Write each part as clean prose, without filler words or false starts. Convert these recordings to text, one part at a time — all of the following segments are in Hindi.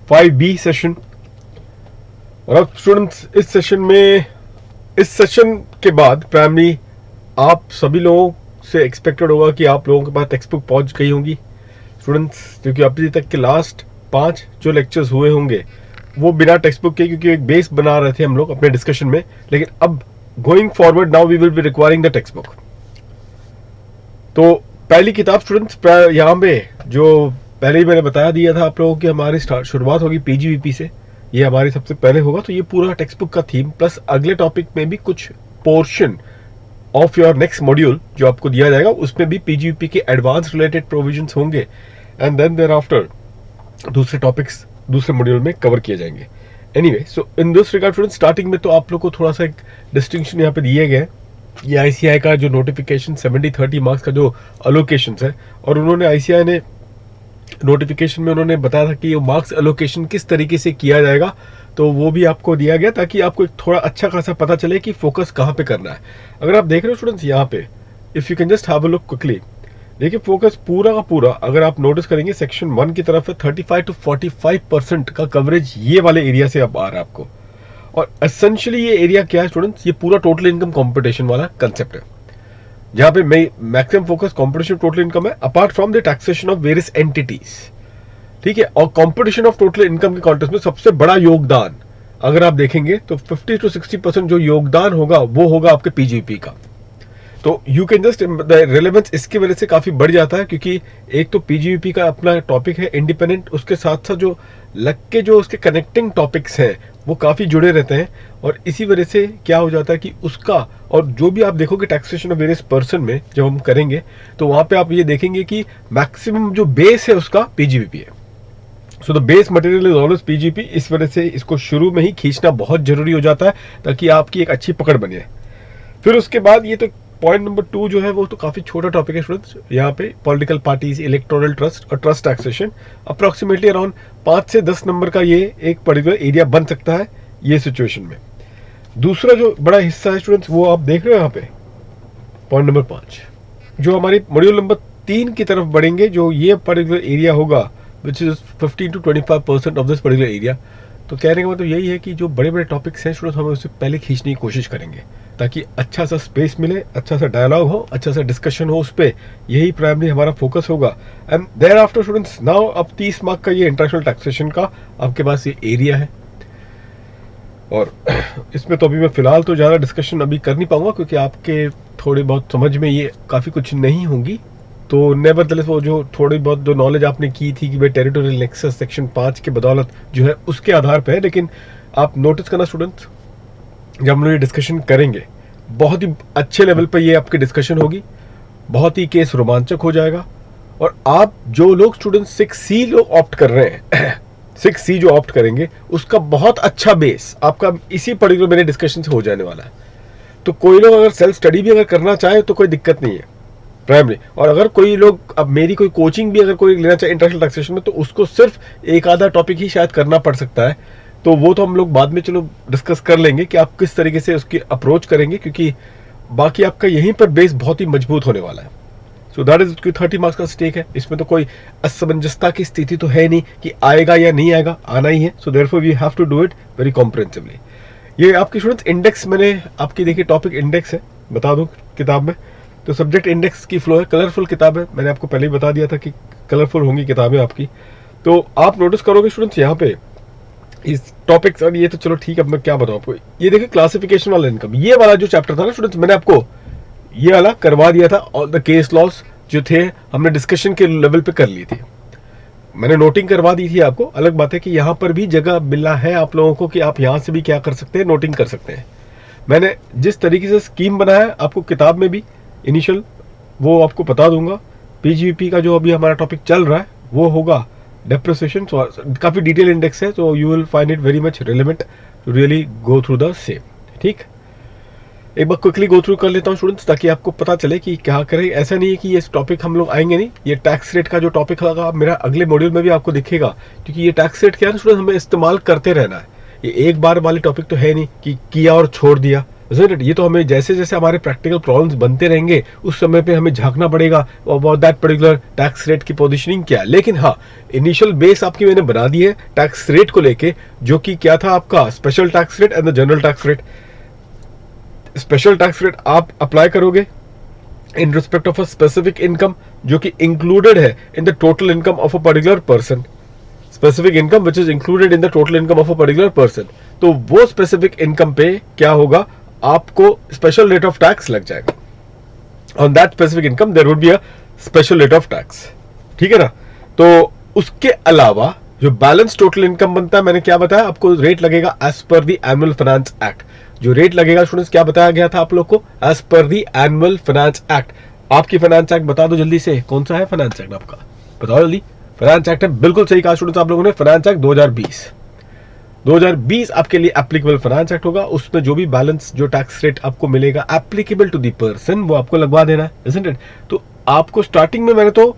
5B session. और अब स्टूडेंट्स इस सेशन के बाद प्राइमरी आप सभी लोगों से एक्सपेक्टेड होगा कि आप लोगों के पास टेक्स्ट बुक पहुंच गई होंगी स्टूडेंट्स, क्योंकि अभी तक के लास्ट 5 जो लेक्चर्स हुए होंगे वो बिना टेक्स्ट बुक के, क्योंकि एक बेस बना रहे थे हम लोग अपने डिस्कशन में। लेकिन अब going forward now we will be requiring the textbook. तो पहली किताब स्टूडेंट्स यहाँ पे जो पहले ही मैंने बता दिया था आप लोगों की हमारी शुरुआत होगी पीजीवीपी से, ये हमारी सबसे पहले होगा। तो ये पूरा टेक्स्ट बुक का थीम प्लस अगले टॉपिक में भी कुछ portion of your next module जो आपको दिया जाएगा उसमें भी पीजीवीपी के एडवांस रिलेटेड प्रोविजंस होंगे एंड देन देयर आफ्टर दूसरे टॉपिक्स दूसरे मॉड्यूल में कवर किए जाएंगे। Anyway, so in this regard students starting में तो आप लोग को थोड़ा सा एक डिस्टिंक्शन यहाँ पे दिए गए। ये आईसीआई का जो नोटिफिकेशन 70-30 मार्क्स का जो अलोकेशन है, और उन्होंने आईसीआई ने नोटिफिकेशन में उन्होंने बताया था कि ये मार्क्स एलोकेशन किस तरीके से किया जाएगा, तो वो भी आपको दिया गया ताकि आपको एक थोड़ा अच्छा खासा पता चले कि फोकस कहाँ पे करना है। अगर आप देख रहे हो स्टूडेंट्स यहाँ पे, if you can just have a look quickly, देखिए फोकस पूरा का पूरा अगर आप नोटिस करेंगे सेक्शन 1 की तरफ है 35 to 45% का कवरेज ये वाले एरिया से अब आ रहा है आपको। और एसेंशियली ये एरिया क्या है स्टूडेंट्स, ये पूरा टोटल इनकम कंपटीशन वाला कंसेप्ट है, जहां पे maximum focus competition total income है apart from the taxation of various entities. ठीक है, और कंपटीशन ऑफ टोटल इनकम के कॉन्टेक्स्ट में सबसे बड़ा योगदान अगर आप देखेंगे तो 50 to 60% जो योगदान होगा वो होगा आपके पीजीपी का। तो you can just the relevance इसकी वजह से काफी बढ़ जाता है, क्योंकि एक तो पीजीपी का अपना टॉपिक है इंडिपेंडेंट, उसके साथ साथ जो लग के जो उसके कनेक्टिंग टॉपिक्स हैं वो काफी जुड़े रहते हैं। और इसी वजह से क्या हो जाता है कि उसका, और जो भी आप देखोगे टैक्सेशन ऑफ वेरियस पर्सन में जब हम करेंगे तो वहां पे आप ये देखेंगे कि मैक्सिमम जो बेस है उसका पीजीपी है। So the base material is always PGP. इस वजह से इसको शुरू में ही खींचना बहुत जरूरी हो जाता है ताकि आपकी एक अच्छी पकड़ बने। फिर उसके बाद ये तो पॉइंट नंबर 2 जो है वो तो काफी छोटा टॉपिक है स्टूडेंट्स, यहाँ पे पॉलिटिकल पार्टीज, इलेक्टोरल ट्रस्ट और ट्रस्ट टैक्सेशन अप्रोक्सीमेटली अराउंड 5 से 10 नंबर का ये एक पर्टिकुलर एरिया बन सकता है ये सिचुएशन में। दूसरा जो बड़ा हिस्सा है स्टूडेंट्स वो आप देख रहे हो यहाँ पे पॉइंट नंबर 5, जो हमारी मॉड्यूल नंबर 3 की तरफ बढ़ेंगे, जो ये पर्टिकुलर एरिया होगा which is 15 to 25% of this particular area. तो कहने का मतलब यही है कि जो बड़े बड़े टॉपिक्स हैं स्टूडेंट्स हमें उससे पहले खींचने की कोशिश करेंगे ताकि अच्छा सा स्पेस मिले, अच्छा सा डायलॉग हो, अच्छा सा डिस्कशन हो उस पर। यही प्राइमरी हमारा फोकस होगा। And thereafter students now अब 30 मार्क का ये इंटरनेशनल टैक्सेशन का आपके पास ये एरिया है। और इसमें तो अभी मैं फिलहाल तो ज़्यादा डिस्कशन अभी कर नहीं पाऊंगा क्योंकि आपके थोड़ी बहुत समझ में ये काफ़ी कुछ नहीं होंगी। तो नेवरदलेस वो जो थोड़ी बहुत जो नॉलेज आपने की थी कि भाई टेरिटोरियल नेक्सस सेक्शन 5 के बदौलत जो है उसके आधार पर है। लेकिन आप नोटिस करना स्टूडेंट्स, जब हम लोग ये डिस्कशन करेंगे बहुत ही अच्छे लेवल पर ये आपकी डिस्कशन होगी, बहुत ही केस रोमांचक हो जाएगा। और आप जो लोग स्टूडेंट्स 6C लोग ऑप्ट कर रहे हैं 6C जो ऑप्ट करेंगे उसका बहुत अच्छा बेस आपका इसी पर्टिकुलर मेरे डिस्कशन से हो जाने वाला है। तो कोई लोग अगर सेल्फ स्टडी भी अगर करना चाहे तो कोई दिक्कत नहीं है प्राइमरी। और अगर कोई लोग अब मेरी कोई कोचिंग भी अगर कोई लेना चाहे इंटरनेशनल टैक्सेशन में तो उसको सिर्फ एक आधा टॉपिक ही शायद करना पड़ सकता है। तो वो तो हम लोग बाद में चलो डिस्कस कर लेंगे कि आप किस तरीके से उसकी अप्रोच करेंगे, क्योंकि बाकी आपका यहीं पर बेस बहुत ही मजबूत होने वाला है। सो दैट इज 30 मार्क्स का स्टेक है। इसमें तो कोई असमंजसता की स्थिति तो है नहीं कि आएगा या नहीं आएगा, आना ही है। So therefore we have to do it very comprehensively. ये आपकी स्टूडेंट्स इंडेक्स मैंने आपकी देखिए टॉपिक इंडेक्स है, बता दूं किताब में तो सब्जेक्ट इंडेक्स की फ्लो है, कलरफुल किताब है। मैंने आपको पहले ही बता दिया था कि कलरफुल होंगी किताबें आपकी। तो आप नोटिस करोगे स्टूडेंट्स यहाँ पे इस टॉपिक्स, और ये तो चलो ठीक है, अब मैं क्या बताऊं आपको। ये देखिए क्लासिफिकेशन वाला इनकम, ये वाला जो चैप्टर था ना स्टूडेंट्स मैंने आपको ये वाला करवा दिया था। और द केस लॉस जो थे हमने डिस्कशन के लेवल पे कर ली थी, मैंने नोटिंग करवा दी थी आपको। अलग बात है कि यहाँ पर भी जगह मिला है आप लोगों को कि आप यहाँ से भी क्या कर सकते हैं, नोटिंग कर सकते हैं। मैंने जिस तरीके से स्कीम बनाया है आपको किताब में भी इनिशियल वो आपको बता दूंगा। पीजीपी का जो अभी हमारा टॉपिक चल रहा है वो होगा डेप्रिसिएशन, काफी डिटेल इंडेक्स है, तो you will find it very much relevant to really go through the same. ठीक, एक बार क्विकली गो थ्रू कर लेता हूँ स्टूडेंट्स ताकि आपको पता चले कि क्या करें। ऐसा नहीं है कि ये टॉपिक हम लोग आएंगे नहीं, ये टैक्स रेट का जो टॉपिक होगा मेरा अगले मॉड्यूल में भी आपको दिखेगा, क्योंकि ये टैक्स रेट क्या है ना स्टूडेंट हमें इस्तेमाल करते रहना है। ये एक बार वाली टॉपिक तो है नहीं कि किया और छोड़ दिया, isn't it? ये तो हमें जैसे जैसे हमारे प्रैक्टिकल प्रॉब्लम्स बनते रहेंगे उस समय पे हमें झांकना पड़ेगा about that particular tax rate की पोजीशनिंग क्या है। लेकिन हाँ, इनिशियल बेस आपकी मैंने बना दी है टैक्स रेट को लेके, जो कि क्या था आपका special tax rate and the general tax rate. Special tax rate आप अप्लाई करोगे इन respect of a specific income जो कि इंक्लूडेड है in the total income of a particular person. Specific income which is included in the total income of a particular person. तो वो स्पेसिफिक इनकम पे क्या होगा, आपको स्पेशल रेट ऑफ टैक्स लग जाएगा। On that specific income there would be a special rate of tax. ठीक है ना। तो उसके अलावा जो बैलेंस टोटल इनकम बनता है, मैंने क्या बताया आपको, रेट लगेगा as per the annual finance act. जो रेट लगेगा स्टूडेंट्स क्या बताया गया था आप लोग को, as per the annual finance act. आपकी फाइनेंस एक्ट बता दो जल्दी से, कौन सा है फाइनेंस एक्ट आपका, बताओ जल्दी। फाइनेंस एक्ट है, बिल्कुल सही कहा स्टूडेंट्स आप लोगों ने, फाइनेंस एक्ट 2020 आपके लिए एप्लीकेबल फाइनेंस एक्ट होगा। उसमें जो भी बैलेंस जो टैक्स रेट आपको मिलेगा एप्लीकेबल टू द पर्सन वो आपको लगवा देना है, isn't it? तो आपको स्टार्टिंग में मैंने तो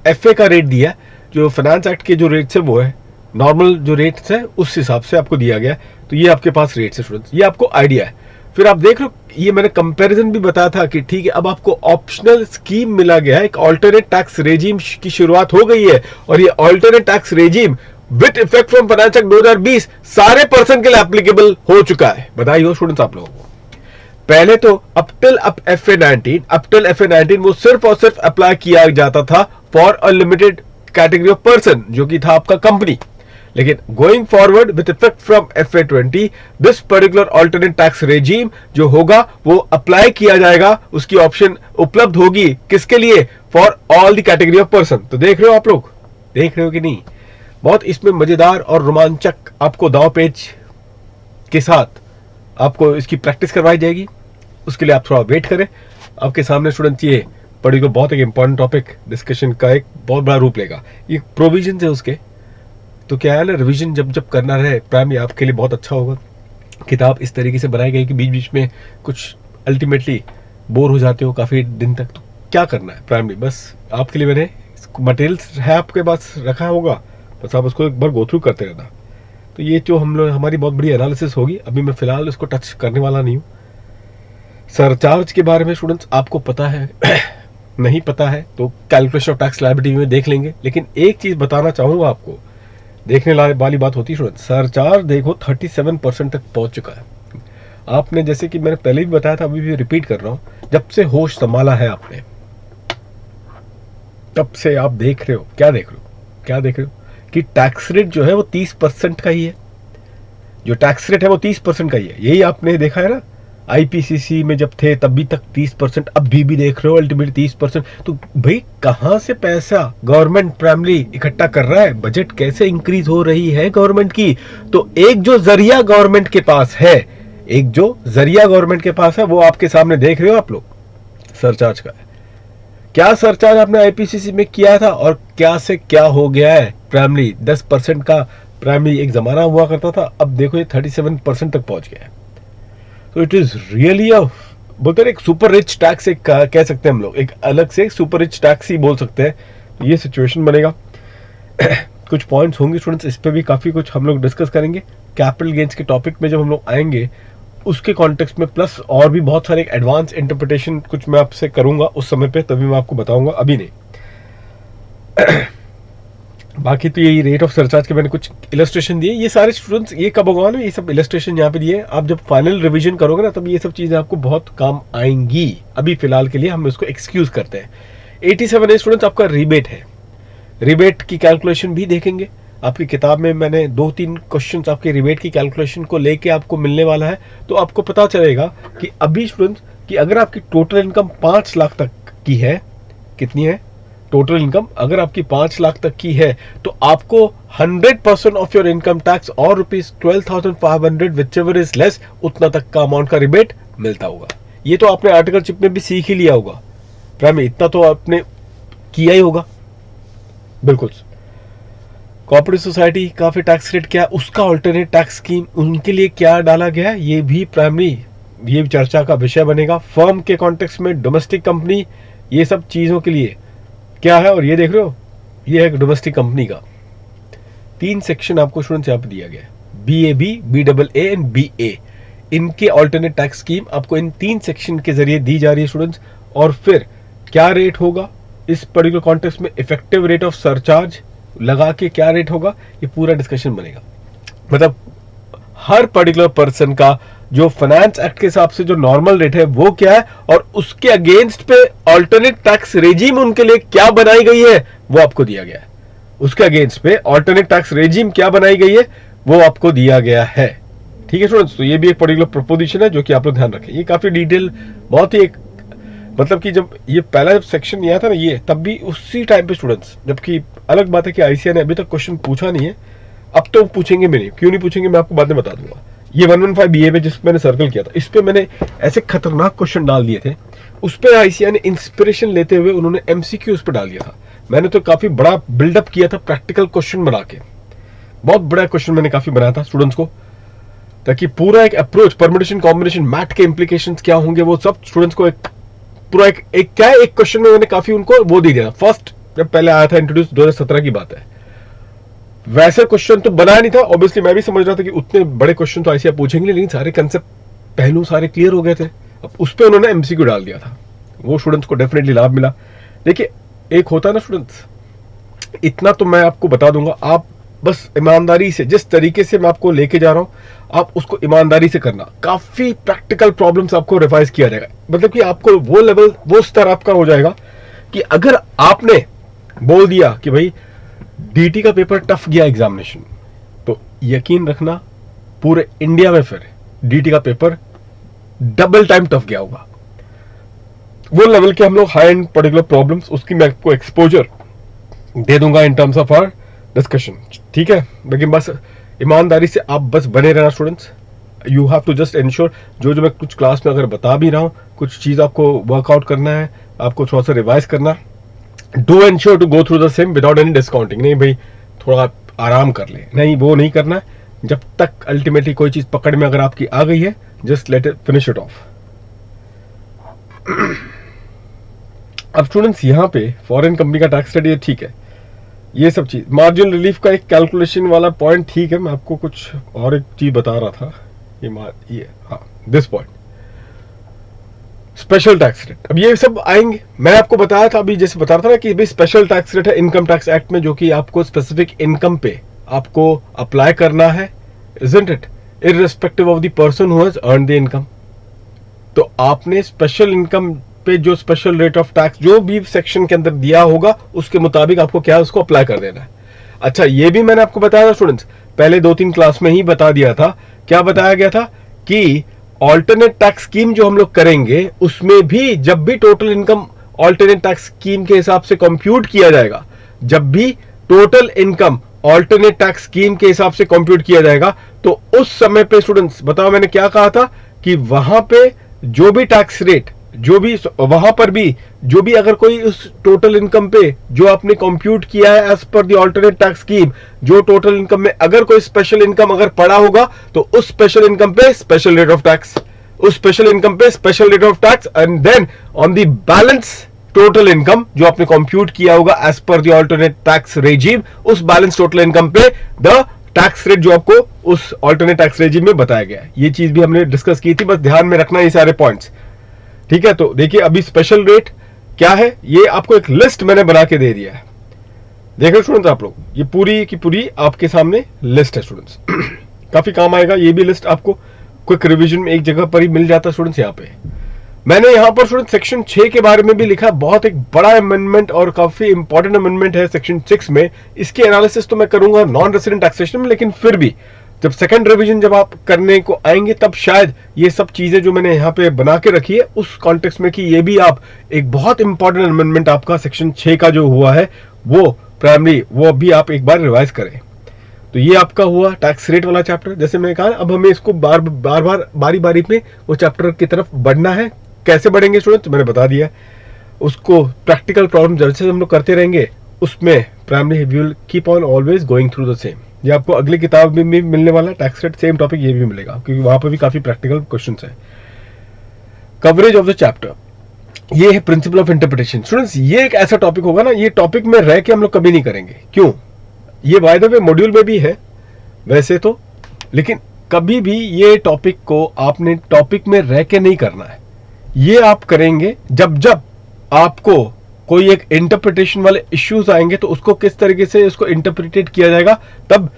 एफए का रेट दिया, जो फाइनेंस एक्ट के जो रेट्स है वो है नॉर्मल जो रेट्स है उस हिसाब से आपको दिया गया। तो ये आपके पास रेट्स है स्टूडेंट्स, ये आपको आइडिया है। फिर आप देख लो, ये मैंने कंपैरिजन भी बताया था कि ठीक है अब आपको ऑप्शनल स्कीम मिला गया है, एक ऑल्टरनेट टैक्स रेजिम की शुरुआत हो गई है और ये alternate tax regime with effect from finance act 2020 सारे पर्सन के लिए एप्लीकेबल हो चुका है। बधाई हो स्टूडेंट्स आप लोगों को। पहले तो अप टिल FA19 वो सिर्फ और सिर्फ अप्लाई किया जाता था for a limited category of person जो कि था आपका कंपनी। लेकिन going forward with effect from FA20 this particular alternate tax regime जो होगा वो अप्लाई किया जाएगा, उसकी ऑप्शन उपलब्ध होगी किसके लिए, for all the category of person. तो देख रहे हो आप लोग, देख रहे हो कि नहीं, बहुत इसमें मजेदार और रोमांचक आपको दांव पेच के साथ आपको इसकी प्रैक्टिस करवाई जाएगी। उसके लिए आप थोड़ा वेट करें। आपके सामने स्टूडेंट ये पर्टिकुलर बहुत एक इंपॉर्टेंट टॉपिक डिस्कशन का एक बहुत बड़ा रूप लेगा। ये प्रोविजन है उसके, तो क्या है ना, रिवीजन जब जब करना रहे प्राइमरी आपके लिए बहुत अच्छा होगा। किताब इस तरीके से बनाई गई कि बीच बीच में कुछ अल्टीमेटली बोर हो जाते हो काफ़ी दिन तक, तो क्या करना है प्राइमरी, बस आपके लिए मैंने मटेरियल्स है आपके पास रखा होगा, बस आप उसको एक बार गो थ्रू करते रहना। तो ये जो हम लोग हमारी बहुत बड़ी एनालिसिस होगी, अभी मैं फिलहाल इसको टच करने वाला नहीं हूँ। सरचार्ज के बारे में स्टूडेंट्स आपको पता है नहीं पता है तो कैलकुलेशन ऑफ टैक्स लायबिलिटी में देख लेंगे। लेकिन एक चीज़ बताना चाहूँगा आपको, देखने वाली बात होती है स्टूडेंट्स, सरचार्ज देखो 37% तक पहुंच चुका है। आपने जैसे कि मैंने पहले भी बताया था, अभी भी रिपीट कर रहा हूं, जब से होश संभाला है आपने तब से आप देख रहे हो, क्या देख रहे हो कि टैक्स रेट जो है वो 30% का ही है। जो टैक्स रेट है वो 30% का ही है, यही आपने देखा है ना। आईपीसीसी में जब थे तब भी तक 30%, अब भी देख रहे हो अल्टीमेटली 30%। तो भाई कहां से पैसा गवर्नमेंट प्राइमरी इकट्ठा कर रहा है, बजट कैसे इंक्रीज हो रही है गवर्नमेंट की। तो एक जो जरिया गवर्नमेंट के पास है, वो आपके सामने देख रहे हो आप लोग, सरचार्ज का। क्या सरचार्ज आपने आईपीसीसी में किया था और क्या से क्या हो गया है प्राइमरी, 10% का प्राइमरी एक जमाना हुआ करता था, अब देखो ये 37% तक पहुंच गया है। तो इट इज रियली बोलते हैं एक सुपर रिच टैक्स, एक कह सकते हैं हम लोग, एक अलग से सुपर रिच टैक्स ही बोल सकते हैं। तो ये सिचुएशन बनेगा। कुछ पॉइंट्स होंगे स्टूडेंट्स, इस पे भी काफी कुछ हम लोग डिस्कस करेंगे। कैपिटल गेन्स के टॉपिक में जब हम लोग आएंगे उसके कॉन्टेक्स्ट में, प्लस और भी बहुत सारे एडवांस इंटरप्रिटेशन कुछ मैं आपसे करूंगा उस समय पे, तभी मैं आपको बताऊंगा, अभी नहीं। बाकी तो यही रेट ऑफ सरचार्ज के मैंने कुछ इलस्ट्रेशन दिए, ये सारे स्टूडेंट्स ये कब होगा ना, ये सब इलस्ट्रेशन यहाँ पे दिए, आप जब फाइनल रिवीजन करोगे ना तब ये सब चीजें आपको बहुत काम आएंगी। अभी फिलहाल के लिए हम इसको एक्सक्यूज करते हैं। 87 स्टूडेंट्स आपका रिबेट है, रिबेट की कैलकुलेशन भी देखेंगे। आपकी किताब में मैंने 2-3 क्वेश्चंस आपके रिबेट की कैलकुलेशन को लेके आपको मिलने वाला है। तो आपको पता चलेगा कि अभी स्टूडेंट्स कि अगर आपकी टोटल इनकम 5 लाख तक की है, कितनी है टोटल इनकम, अगर आपकी 5 लाख तक की है तो आपको 100% ऑफ योर इनकम टैक्स और ₹12,500 विचएवर इज लेस, उतना तक का अमाउंट का रिबेट मिलता होगा। ये तो आपने आर्टिकल चिप में भी सीख ही लिया होगा प्राइमरी, इतना तो आपने किया ही होगा। बिल्कुल। कोऑपरेटिव सोसाइटी का फिर टैक्स रेट क्या है, उसका अल्टरनेट टैक्स स्कीम उनके लिए क्या डाला गया है, ये भी प्राइमरी ये चर्चा का विषय बनेगा। फर्म के कॉन्टेक्स्ट में डोमेस्टिक कंपनी, ये सब चीजों के लिए क्या है, और ये देख रहे हो ये है डोमेस्टिक कंपनी का 3 सेक्शन आपको स्टूडेंट्स यहाँ पे दिया गया है, BAB, BAA एंड BA। इनके ऑल्टरनेट टैक्स स्कीम आपको इन 3 सेक्शन के जरिए दी जा रही है स्टूडेंट्स। और फिर क्या रेट होगा इस पर्टिकुलर कॉन्टेक्स्ट में, इफेक्टिव रेट ऑफ सरचार्ज लगा के क्या रेट होगा, ये पूरा डिस्कशन बनेगा। मतलब हर पर्टिकुलर पर्सन का जो फाइनेंस एक्ट के हिसाब से जो नॉर्मल रेट है वो क्या है, और उसके अगेंस्ट पे ऑल्टरनेट टैक्स रेजिम उनके लिए क्या बनाई गई है वो आपको दिया गया है। उसके अगेंस्ट पे ऑल्टरनेट टैक्स रेजिम क्या बनाई गई है वो आपको दिया गया है। ठीक है स्टूडेंट्स, तो ये भी एक पर्टिकुलर प्रपोजिशन है जो कि आप लोग ध्यान रखें। ये काफी डिटेल, बहुत ही एक मतलब कि जब ये पहला जब सेक्शन आया था ना ये, तब भी उसी टाइम पे स्टूडेंट्स, जबकि अलग बात है कि आईसीएआई ने अभी तक क्वेश्चन पूछा नहीं है, अब तो पूछेंगे भी नहीं, क्यों नहीं पूछेंगे मैं आपको बाद में बता दूंगा। ये 115 बीए पे जिस मैंने सर्कल किया था, इस पे मैंने ऐसे खतरनाक क्वेश्चन डाल दिए थे, उस पे आईसीएआई ने इंस्पिरेशन लेते हुए उन्होंने एमसीक्यू उस पर डाल दिया था। मैंने तो काफी बड़ा बिल्डअप किया था प्रैक्टिकल क्वेश्चन बना के, बहुत बड़ा क्वेश्चन मैंने काफी बनाया था स्टूडेंट्स को, ताकि पूरा एक अप्रोच, परम्यूटेशन, कॉम्बिनेशन, मैथ के इंप्लीकेशंस क्या होंगे वो सब स्टूडेंट्स को एक पूरा एक क्या है, एक क्वेश्चन में मैंने काफी उनको वो दे दिया। फर्स्ट जब पहले आया था इंट्रोड्यूस 2017 की बात है, वैसे क्वेश्चन तो बनाया नहीं था। ऑब्वियसली मैं भी समझ रहा था कि उतने बड़े क्वेश्चन तो ऐसे पूछेंगे, लेकिन सारे कंसेप्ट पहलू सारे क्लियर हो गए थे। अब उस पर उन्होंने एमसीक्यू डाल दिया था, वो स्टूडेंट्स को डेफिनेटली लाभ मिला। देखिए एक होता है ना स्टूडेंट्स, इतना तो मैं आपको बता दूंगा, आप बस ईमानदारी से, जिस तरीके से मैं आपको लेके जा रहा हूं आप उसको ईमानदारी से करना। काफी प्रैक्टिकल प्रॉब्लम्स आपको रिवाइज किया जाएगा, मतलब कि आपको वो लेवल, वो स्तर आपका हो जाएगा कि अगर आपने बोल दिया कि भाई डीटी का पेपर टफ गया एग्जामिनेशन, तो यकीन रखना पूरे इंडिया में फिर डीटी का पेपर डबल टाइम टफ गया होगा। वो लेवल के हम लोग हाई एंड पर्टिकुलर प्रॉब्लम्स, उसकी मैं आपको एक्सपोजर दे दूंगा in terms of our discussion. ठीक है, लेकिन बस ईमानदारी से आप बस बने रहना students. You have to just ensure, जो मैं कुछ क्लास में अगर बता भी रहा हूं, कुछ चीज आपको वर्कआउट करना है, आपको थोड़ा सा रिवाइज करना, do ensure to go through the same without any discounting. नहीं भाई थोड़ा आराम कर ले, नहीं वो नहीं करना है। जब तक अल्टीमेटली कोई चीज पकड़ में अगर आपकी आ गई है, just let it finish it of. अब स्टूडेंट्स यहाँ पे फॉरेन कंपनी का टैक्स रेट, ये ठीक है, ये सब चीज, मार्जिन रिलीफ का एक कैलकुलेशन वाला पॉइंट ठीक है। मैं आपको कुछ और एक चीज बता रहा था, ये हाँ this point, special tax rate. अब ये सब आएंगे, मैं आपको बताया था अभी, जैसे बता रहा था ना कि भाई स्पेशल टैक्स रेट है इनकम टैक्स एक्ट में, जो कि आपको स्पेसिफिक इनकम पे आपको अप्लाई करना है, isn't it, irrespective of the person who has earned the income. तो आपने स्पेशल इनकम पे जो स्पेशल रेट ऑफ टैक्स जो भी सेक्शन के अंदर दिया होगा, उसके मुताबिक आपको क्या है उसको अप्लाई कर देना है। अच्छा ये भी मैंने आपको बताया था स्टूडेंट्स, पहले 2-3 क्लास में ही बता दिया था। क्या बताया गया था कि ऑल्टरनेट टैक्स स्कीम जो हम लोग करेंगे, उसमें भी जब भी total income alternate tax scheme के हिसाब से कंप्यूट किया जाएगा, जब भी total income alternate tax scheme के हिसाब से कंप्यूट किया जाएगा, तो उस समय पे स्टूडेंट्स बताओ मैंने क्या कहा था कि वहां पे जो भी टैक्स रेट, जो भी वहां पर भी जो भी अगर कोई उस टोटल इनकम पे जो आपने कंप्यूट किया है as per the alternate tax scheme, जो टोटल इनकम में अगर कोई स्पेशल इनकम अगर पड़ा होगा, तो उस स्पेशल इनकम पे स्पेशल रेट ऑफ टैक्स, उस स्पेशल इनकम पे special rate of tax, and then on the balance total income जो आपने कंप्यूट किया होगा as per the alternate tax regime, उस बैलेंस टोटल इनकम पे द टैक्स रेट जो आपको उस ऑल्टरनेट टैक्स रेजिम में बताया गया है। ये चीज भी हमने डिस्कस की थी, बस ध्यान में रखना ये सारे पॉइंट्स। ठीक है, तो देखिए अभी स्पेशल रेट क्या है, ये आपको एक लिस्ट मैंने बना के दे दिया है। देखो स्टूडेंट्स आप लोग, ये पूरी की पूरी आपके सामने लिस्ट है स्टूडेंट्स। काफी काम आएगा ये भी लिस्ट, आपको क्विक रिवीजन में एक जगह पर ही मिल जाता है स्टूडेंट्स। यहाँ पे मैंने यहाँ पर स्टूडेंट सेक्शन 6 के बारे में भी लिखा, बहुत एक बड़ा अमेंडमेंट और काफी इंपॉर्टेंट अमेंडमेंट है सेक्शन 6 में। इसके एनालिसिस तो मैं करूंगा नॉन रेसिडेंट टैक्सेशन में, लेकिन फिर भी जब सेकंड रिवीजन जब आप करने को आएंगे, तब शायद ये सब चीजें जो मैंने यहाँ पे बना के रखी है उस कॉन्टेक्स्ट में कि ये भी आप एक बहुत इंपॉर्टेंट अमेंडमेंट आपका सेक्शन 6 का जो हुआ है वो प्राइमरी, वो भी आप एक बार रिवाइज करें। तो ये आपका हुआ टैक्स रेट वाला चैप्टर। जैसे मैंने कहा, अब हमें इसको बार बार बारी बारी में वो चैप्टर की तरफ बढ़ना है। कैसे बढ़ेंगे स्टूडेंट, मैंने बता दिया। उसको प्रैक्टिकल प्रॉब्लम जैसे हम लोग करते रहेंगे, उसमें primary we will keep on always going through the same. ये आपको अगली किताब में भी मिलने वाला टैक्स रेट, सेम टॉपिक ये भी मिलेगा, क्योंकि वहां पर भी काफी प्रैक्टिकल क्वेश्चंस है। कवरेज ऑफ द चैप्टर, ये है प्रिंसिपल ऑफ इंटरप्रिटेशन। स्टूडेंट्स ये एक ऐसा टॉपिक होगा ना, ये टॉपिक में रह के हम लोग कभी नहीं करेंगे। क्यों? ये बाय द वे मॉड्यूल में भी है वैसे तो, लेकिन कभी भी ये टॉपिक को आपने टॉपिक में रह के नहीं करना है। ये आप करेंगे जब जब आपको कोई एक इंटरप्रिटेशन वाले इश्यूज आएंगे तो उसको किस तरीके से इसको इंटरप्रिटेट किया जाएगा, तब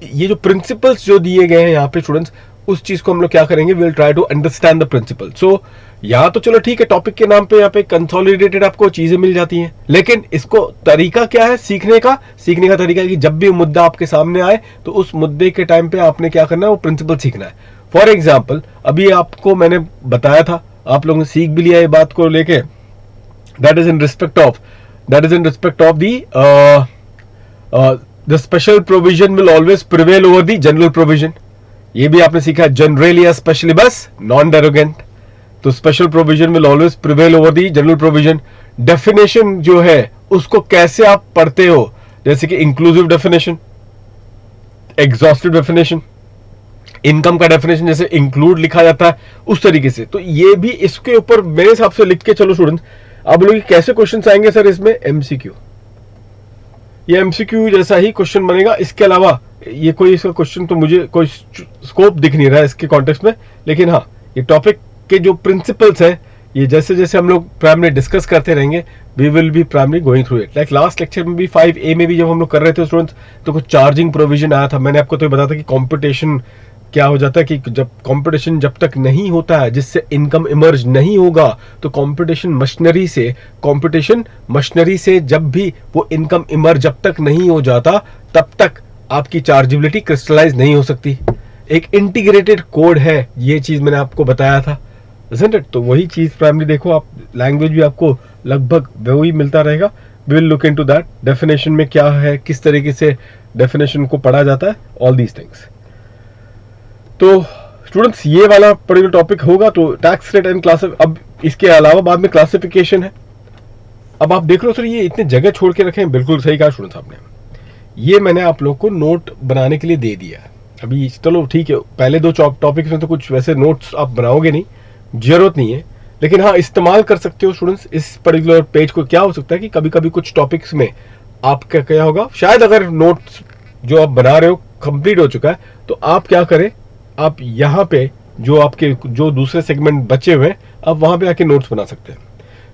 ये जो प्रिंसिपल्स जो दिए गए हैं यहाँ पे स्टूडेंट्स, उस चीज को हम लोग क्या करेंगे, we will try to understand the principle. So यहाँ तो चलो ठीक है, टॉपिक के नाम पे यहाँ पे कंसोलिडेटेड आपको चीजें मिल जाती हैं, लेकिन इसको तरीका क्या है सीखने का तरीका है कि जब भी मुद्दा आपके सामने आए तो उस मुद्दे के टाइम पे आपने क्या करना है, वो प्रिंसिपल सीखना है। फॉर एग्जाम्पल अभी आपको मैंने बताया था, आप लोगों ने सीख भी लिया ये बात को लेके, that is in respect of the special provision will always prevail over the general provision. ये भी आपने सीखा, जनरली या स्पेशली बस नॉन डेरोगेंट, तो special provision will always prevail over the general provision. Definition जो है उसको कैसे आप पढ़ते हो, जैसे कि inclusive definition, exhaustive definition, income का डेफिनेशन जैसे इंक्लूड लिखा जाता है उस तरीके से, तो ये भी इसके ऊपर मेरे हिसाब से लिख के चलो स्टूडेंट्स। अब लोग कैसे क्वेश्चन आएंगे सर इसमें, एमसीक्यू, ये एमसीक्यू जैसा ही क्वेश्चन बनेगा। इसके अलावा ये कोई इसका क्वेश्चन तो मुझे कोई स्कोप दिख नहीं रहा है इसके कॉन्टेक्स्ट में, लेकिन हाँ ये टॉपिक के जो प्रिंसिपल्स हैं ये जैसे जैसे हम लोग प्राइमरी डिस्कस करते रहेंगे, we will be primary going through it. Like last lecture में भी 5A में भी जब हम लोग कर रहे थे स्टूडेंट्स, तो कुछ चार्जिंग प्रोविजन आया था। मैंने आपको तो बताया था कि कंपटीशन क्या हो जाता है कि जब कंपटीशन जब तक नहीं होता है जिससे इनकम इमर्ज नहीं होगा, तो कंपटीशन मशीनरी से जब भी वो इनकम इमर्ज जब तक नहीं हो जाता तब तक आपकी चार्जेबिलिटी क्रिस्टलाइज नहीं हो सकती। एक इंटीग्रेटेड कोड है, ये चीज मैंने आपको बताया था, isn't it? तो वही चीज प्राइमरी देखो आप, लैंग्वेज भी आपको लगभग वही मिलता रहेगा। We will look into that, definition में क्या है, किस तरीके से डेफिनेशन को पढ़ा जाता है, ऑल दीज थिंग्स। तो स्टूडेंट्स ये वाला पर्टिकुलर टॉपिक होगा, तो टैक्स रेट एंड क्लास। अब इसके अलावा बाद में क्लासिफिकेशन है। अब आप देख लो सर ये इतने जगह छोड़ के रखे हैं, बिल्कुल सही कहा स्टूडेंट्स आपने। ये मैंने आप लोग को नोट बनाने के लिए दे दिया है। अभी चलो ठीक है, पहले दो टॉपिक्स में तो कुछ वैसे नोट्स आप बनाओगे नहीं, जरूरत नहीं है, लेकिन हाँ इस्तेमाल कर सकते हो स्टूडेंट्स इस पर्टिकुलर पेज को। क्या हो सकता है कि कभी कभी कुछ टॉपिक्स में आपका क्या होगा, शायद अगर नोट्स जो आप बना रहे हो कंप्लीट हो चुका है, तो आप क्या करें, आप यहाँ पे जो आपके जो दूसरे सेगमेंट बचे हुए हैं आप वहां पे आके नोट्स बना सकते हैं।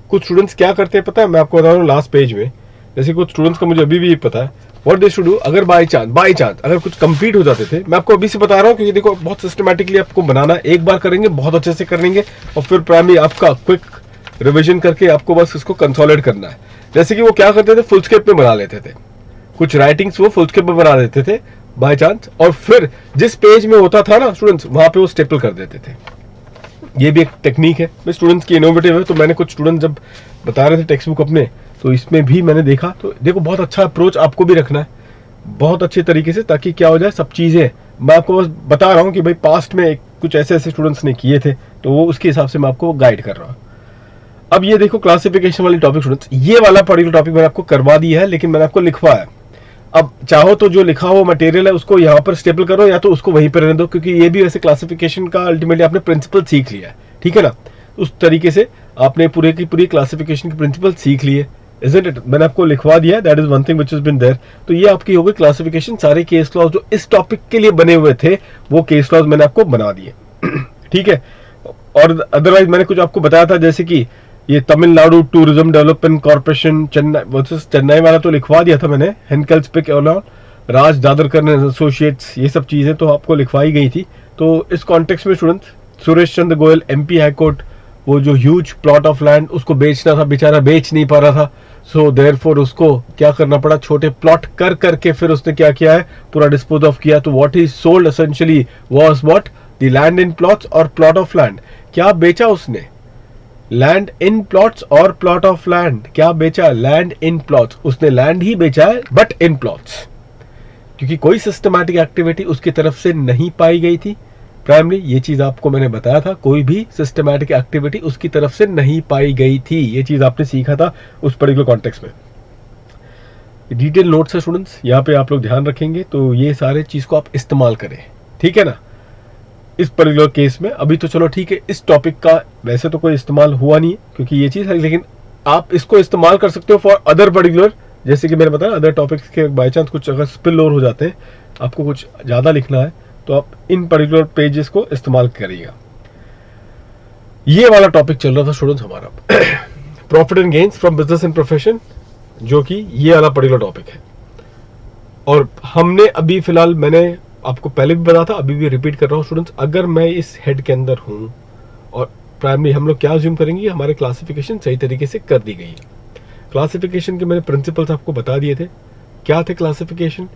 कुछ स्टूडेंट्स क्या करते हैं पता है, मैं आपको बता रहा हूँ लास्ट पेज में, जैसे कुछ स्टूडेंट्स का मुझे अभी भी पता है व्हाट दे शुड डू। अगर बाई चांस अगर कुछ कंप्लीट हो जाते थे, मैं आपको अभी से बता रहा हूँ क्योंकि देखो बहुत सिस्टमैटिकली आपको बनाना, एक बार करेंगे बहुत अच्छे से करेंगे और फिर प्राइमरी आपका क्विक रिविजन करके आपको बस इसको कंसोलिडेट करना है। जैसे कि वो क्या करते थे, फुल स्केप में बना लेते थे, कुछ राइटिंग्स वो फुल स्केप में बना देते थे बाय चांस, और फिर जिस पेज में होता था ना स्टूडेंट्स वहां पे वो स्टेपल कर देते थे। ये भी एक टेक्निक है स्टूडेंट्स की, इनोवेटिव है। तो मैंने कुछ स्टूडेंट जब बता रहे थे टेक्स्ट बुक अपने, तो इसमें भी मैंने देखा, तो देखो बहुत अच्छा अप्रोच आपको भी रखना है बहुत अच्छे तरीके से, ताकि क्या हो जाए सब चीजें, मैं आपको बस बता रहा हूँ कि भाई पास्ट में कुछ ऐसे स्टूडेंट्स ने किए थे, तो वो उसके हिसाब से मैं आपको गाइड कर रहा हूँ। अब ये देखो क्लासिफिकेशन वाली टॉपिक स्टूडेंट्स, ये वाला पर्टिकुलर टॉपिक मैंने आपको करवा दिया है, लेकिन मैंने आपको लिखवाया। अब चाहो तो जो लिखा हुआ मटेरियल है उसको यहाँ पर स्टेपल करो, या तो उसको वहीं पर रहने दो, क्योंकि ये भी वैसे क्लासिफिकेशन का अल्टीमेटली आपने प्रिंसिपल सीख लिया है, ठीक है ना। उस तरीके से आपने पूरे की पूरी क्लासिफिकेशन के प्रिंसिपल सीख लिए, isn't it? मैंने आपको लिखवा दिया है, that is one thing which has been there. तो ये आपकी हो गई क्लासिफिकेशन, सारे केस लॉज जो इस टॉपिक के लिए बने हुए थे वो केस लॉज मैंने आपको बना दिए ठीक है। और अदरवाइज मैंने कुछ आपको बताया था, जैसे कि ये Tamil Nadu tourism development corporation Chennai वाला तो लिखवा दिया था मैंने, हेनकल स्पिक राज दादरकर एसोसिएट्स, ये सब चीजें तो आपको लिखवाई गई थी। तो इस कॉन्टेक्स्ट में students Suresh Chandra Goyal MP high court, वो जो ह्यूज प्लॉट ऑफ लैंड उसको बेचना था, बेचारा बेच नहीं पा रहा था, सो देयरफॉर उसको क्या करना पड़ा, छोटे प्लॉट कर करके फिर उसने क्या किया है, पूरा डिस्पोज ऑफ किया। तो what he sold essentially was what, the land in plots और प्लॉट ऑफ लैंड। क्या बेचा उसने, लैंड इन प्लॉट्स और प्लॉट ऑफ लैंड। क्या बेचा, लैंड इन प्लॉट्स, उसने लैंड ही बेचा है बट इन प्लॉट्स, क्योंकि कोई सिस्टमैटिक एक्टिविटी उसकी तरफ से नहीं पाई गई थी। प्राइमरी ये चीज आपको मैंने बताया था, कोई भी सिस्टमैटिक एक्टिविटी उसकी तरफ से नहीं पाई गई थी, ये चीज आपने सीखा था उस पर्टिकुलर कॉन्टेक्स्ट में। डिटेल नोट्स है स्टूडेंट्स, यहाँ पे आप लोग ध्यान रखेंगे, तो ये सारे चीज को आप इस्तेमाल करें, ठीक है ना। इस पर्टिकुलर केस में अभी तो चलो ठीक है, इस टॉपिक का वैसे तो कोई इस्तेमाल हुआ नहीं है क्योंकि ये चीज है, लेकिन आप इसको इस्तेमाल कर सकते हो फॉर अदर पर्टिकुलर, जैसे कि मैंने बताया अदर टॉपिक्स के बाई चांस कुछ अगर स्पिल ओवर हो जाते हैं, आपको कुछ ज्यादा लिखना है, तो आप इन पर्टिकुलर पेजेस को इस्तेमाल करिएगा। ये वाला टॉपिक चल रहा था स्टूडेंट्स हमारा profit and gains from business and profession, जो कि ये वाला पर्टिकुलर टॉपिक है। और हमने अभी फिलहाल, मैंने आपको पहले भी बताया था, अभी भी रिपीट कर रहा हूँ स्टूडेंट्स, अगर मैं इस हेड के अंदर हूं और प्राइमरी, हम लोग क्या अज्यूम करेंगे, हमारे क्लासिफिकेशन सही तरीके से कर दी गई है। क्लासिफिकेशन के मैंने प्रिंसिपल्स आपको बता दिए थे। क्या थे क्लासिफिकेशन?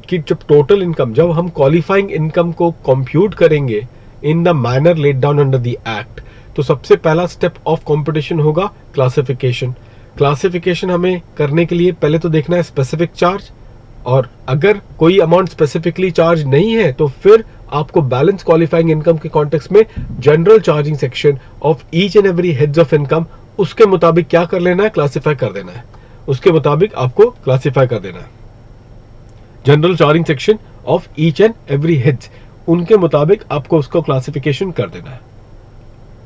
कि जब टोटल इनकम, जब हम क्वालिफाइंग इनकम को कंप्यूट करेंगे in the manner laid down under the act, तो सबसे पहला स्टेप ऑफ कंपटीशन होगा क्लासिफिकेशन। क्लासिफिकेशन हमें करने के लिए पहले तो देखना है स्पेसिफिक चार्ज, और अगर कोई अमाउंट स्पेसिफिकली चार्ज नहीं है तो फिर आपको बैलेंस क्वालिफाइंग इनकम के कॉन्टेक्स्ट में general charging section of each and every heads of income, उसके मुताबिक क्या कर लेना है, क्लासिफाई कर देना है। उसके मुताबिक आपको क्लासिफाई कर देना है। General charging section of each and every heads, उनके मुताबिक आपको उसको क्लासिफिकेशन कर देना है।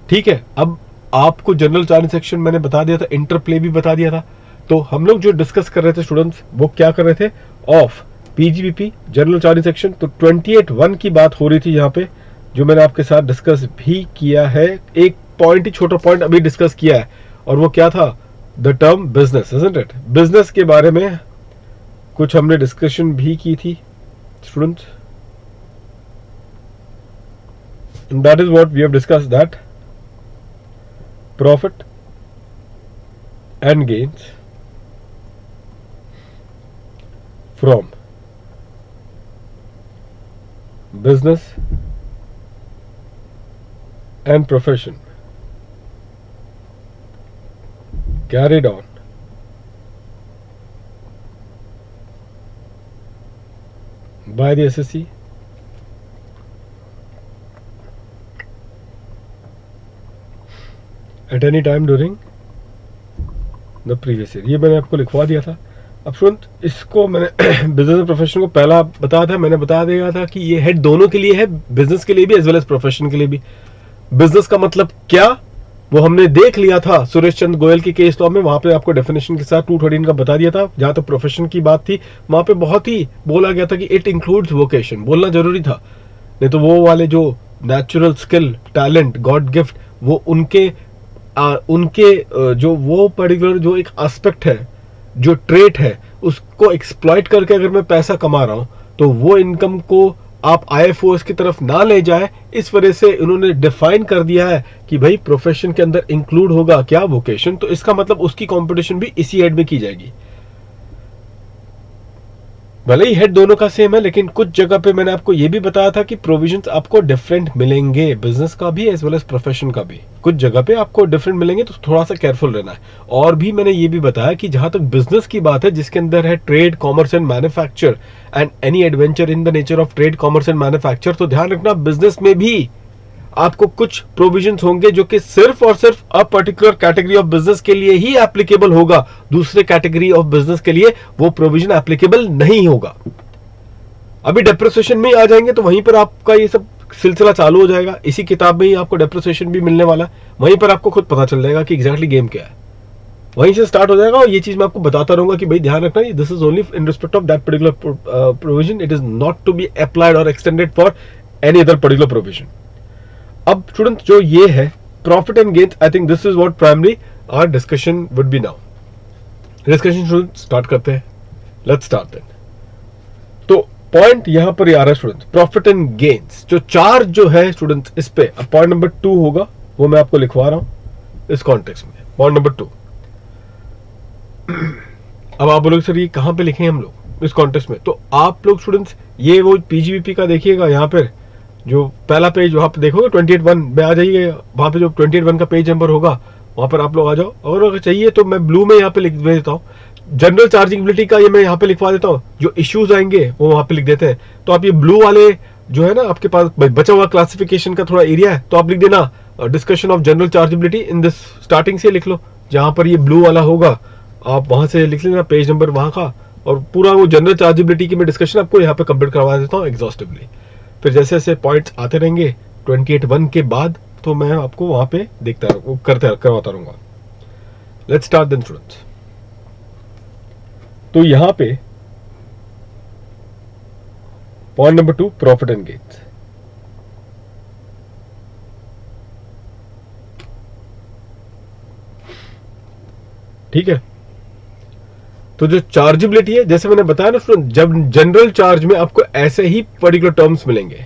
ठीक है, अब आपको जनरल चार्जिंग सेक्शन मैंने बता दिया था, इंटरप्ले भी बता दिया था। तो हम लोग जो डिस्कस कर रहे थे स्टूडेंट्स, वो क्या कर रहे थे, of PGBP general charging section. तो 28(1) की बात हो रही थी यहाँ पे, जो मैंने आपके साथ डिस्कस भी किया है। एक पॉइंट ही, छोटा पॉइंट अभी डिस्कस किया है, और वो क्या था, the term business, isn't it. Business के बारे में कुछ हमने डिस्कशन भी की थी students, that is what we have discussed, that profit and gains from business and profession carried on by the SSC at any time during the previous year। ये मैंने आपको लिखवा दिया था। अब सुन, इसको मैंने बिजनेस और प्रोफेशन को पहला बताया था, मैंने बता दिया था कि ये हेड दोनों के लिए है, बिजनेस के लिए भी एज वेल एज प्रोफेशन के लिए भी। बिजनेस का मतलब क्या, वो हमने देख लिया था सुरेश चंद्र गोयल के केस लॉ में, वहां पे आपको डेफिनेशन के साथ 213 का बता दिया था। जहां तक प्रोफेशन की बात थी, वहां पे बहुत ही बोला गया था कि इट इंक्लूड्स वोकेशन, बोलना जरूरी था, नहीं तो वो वाले जो natural skill, talent, God gift, वो उनके जो वो पर्टिकुलर जो एक एस्पेक्ट है, जो ट्रेट है, उसको एक्सप्लॉइट करके अगर मैं पैसा कमा रहा हूं, तो वो इनकम को आप आईएफओएस की तरफ ना ले जाए, इस वजह से उन्होंने डिफाइन कर दिया है कि भाई प्रोफेशन के अंदर इंक्लूड होगा क्या, वोकेशन। तो इसका मतलब उसकी कंपटीशन भी इसी हेड में की जाएगी। भले ही हेड दोनों का सेम है, लेकिन कुछ जगह पे मैंने आपको यह भी बताया था कि प्रोविजंस आपको डिफरेंट मिलेंगे, बिजनेस का भी एज वेल एज प्रोफेशन का भी कुछ जगह पे आपको डिफरेंट मिलेंगे, तो थोड़ा सा केयरफुल रहना है। और भी मैंने ये भी बताया कि जहां तक बिजनेस की बात है, जिसके अंदर है trade, commerce and manufacture and any adventure in the nature of trade, commerce and manufacture, तो ध्यान रखना बिजनेस में भी आपको कुछ प्रोविजंस होंगे जो कि सिर्फ और सिर्फ a particular category of business के लिए ही एप्लीकेबल होगा, दूसरे कैटेगरी ऑफ बिजनेस के लिए वो प्रोविजन एप्लीकेबल नहीं होगा। अभी डेप्रिसिएशन में ही आ जाएंगे तो वहीं पर आपका ये सब सिलसिला चालू हो जाएगा। इसी किताब में ही आपको डेप्रिसिएशन भी मिलने वाला है, वहीं पर आपको खुद पता चल जाएगा कि एग्जैक्टली गेम क्या है, वहीं से स्टार्ट हो जाएगा। और ये चीज मैं आपको बताता रहूंगा कि भाई ध्यान रखना, this is only in respect of that particular provision, it is not to be applied और extended for any other particular provision. अब स्टूडेंट, जो ये है profit and gains, I think this is what primary our discussion would be now. Discussion student start करते हैं, लेट्स स्टार्ट देन। तो पॉइंट यहां पर आ रहा है स्टूडेंट, प्रॉफिट एंड गेन्स जो चार्ज जो है स्टूडेंट, इस पे अब पॉइंट नंबर 2 होगा, वो मैं आपको लिखवा रहा हूं इस कॉन्टेक्स्ट में। पॉइंट नंबर 2, अब आप बोलोगे सर ये कहां पे लिखे हम लोग इस कॉन्टेक्स्ट में, तो आप लोग स्टूडेंट्स ये वो पीजीबीपी का देखिएगा, यहां पर जो पहला पेज वहां पे देखोगे 28(1) में आ जाइए, वहां पे जो 28(1) का पेज नंबर होगा वहां पर आप लोग आ जाओ। और अगर चाहिए तो मैं ब्लू में यहाँ पे लिख देता हूँ, जनरल चार्जिंगबिलिटी का ये मैं यहाँ पे लिखवा देता हूँ, जो इश्यूज आएंगे वो वहां पे लिख देते हैं। तो आप ये ब्लू वाले जो है ना, आपके पास बचा हुआ क्लासिफिकेशन का थोड़ा एरिया है, तो आप लिख देना discussion of general chargeability in this, starting से लिख लो, जहां पर ये ब्लू वाला होगा आप वहां से लिख लेना पेज नंबर वहां का, और पूरा वो जनरल चार्जिबिलिटी की मैं डिस्कशन आपको यहाँ पे कंप्लीट करवा देता हूँ एग्जॉस्टिवली। फिर जैसे जैसे पॉइंट्स आते रहेंगे 28(1) के बाद, तो मैं आपको वहां पे देखता करवाता रहूंगा। Let's start then students. तो यहां पे point number 2 profit and gains, ठीक है। तो जो चार्जेबिलिटी है, जैसे मैंने बताया ना स्टूडेंट, जब जनरल चार्ज में आपको ऐसे ही पर्टिकुलर टर्म्स मिलेंगे,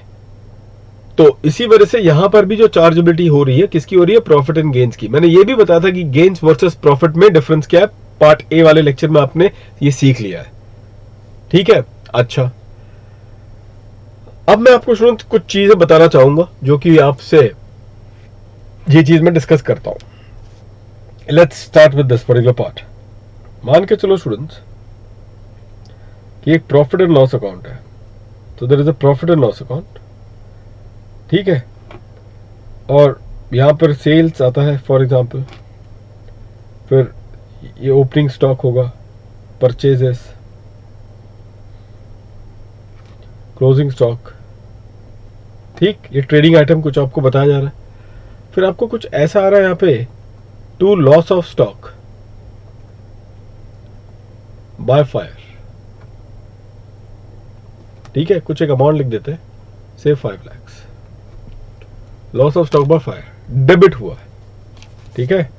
तो इसी वजह से यहां पर भी जो चार्जेबिलिटी हो रही है, किसकी हो रही है? प्रॉफिट एंड गेन्स की। मैंने ये भी बताया था कि गेन्स वर्सेस प्रॉफिट में डिफरेंस क्या है, पार्ट ए वाले लेक्चर में आपने ये सीख लिया है, ठीक है। अच्छा, अब मैं आपको स्टूडेंट कुछ चीजें बताना चाहूंगा जो कि आपसे ये चीज मैं डिस्कस करता हूं। Let's start with this particular part. मान के चलो स्टूडेंट्स कि एक प्रॉफिट एंड लॉस अकाउंट है, तो there is a profit and loss account, ठीक है। और यहां पर सेल्स आता है फॉर एग्जांपल, फिर ये ओपनिंग स्टॉक होगा, परचेजेस, क्लोजिंग स्टॉक, ठीक। ये ट्रेडिंग आइटम कुछ आपको बताया जा रहा है। फिर आपको कुछ ऐसा आ रहा है यहां पे, to loss of stock by fire, ठीक है। कुछ एक अमाउंट लिख देते हैं, से 5 lakh, loss of stock by fire, debit हुआ है, ठीक है।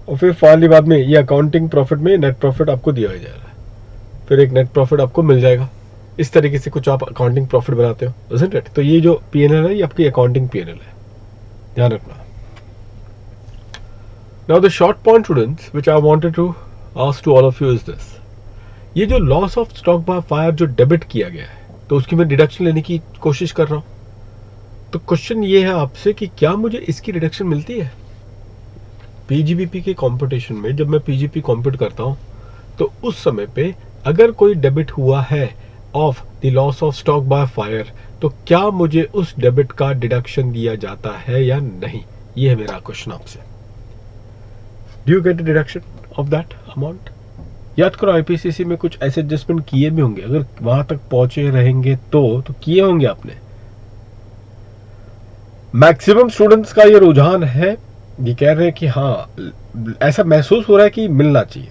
और फिर फाइनली बाद में ये अकाउंटिंग प्रॉफिट में नेट प्रॉफिट आपको दिया जा रहा है, फिर एक नेट प्रॉफिट आपको मिल जाएगा। इस तरीके से कुछ आप अकाउंटिंग प्रॉफिट बनाते हो, isn't it? तो ये जो पीएनएल है, ये आपकी अकाउंटिंग पीएनएल है, ध्यान रखना। Now the short point students which I wanted to ask to all of you is this, ये जो loss of stock by fire जो डेबिट किया गया है, तो उसकी मैं डिडक्शन लेने की कोशिश कर रहा हूं। तो क्वेश्चन ये है आपसे कि क्या मुझे इसकी डिडक्शन मिलती है? पीजीबीपी के कंपटीशन में जब मैं पीजीपी कॉम्पिट करता हूं, तो उस समय पे अगर कोई डेबिट हुआ है of the loss of stock by fire, तो क्या मुझे उस डेबिट का डिडक्शन दिया जाता है या नहीं? ये है मेरा क्वेश्चन आपसे। Do you get the deduction of that amount? याद करो, आईपीसीसी में कुछ ऐसे एडजस्टमेंट किए भी होंगे, अगर वहां तक पहुंचे रहेंगे तो किए होंगे आपने। मैक्सिमम स्टूडेंट्स का ये रुझान है, ये कह रहे हैं कि हाँ ऐसा महसूस हो रहा है कि मिलना चाहिए,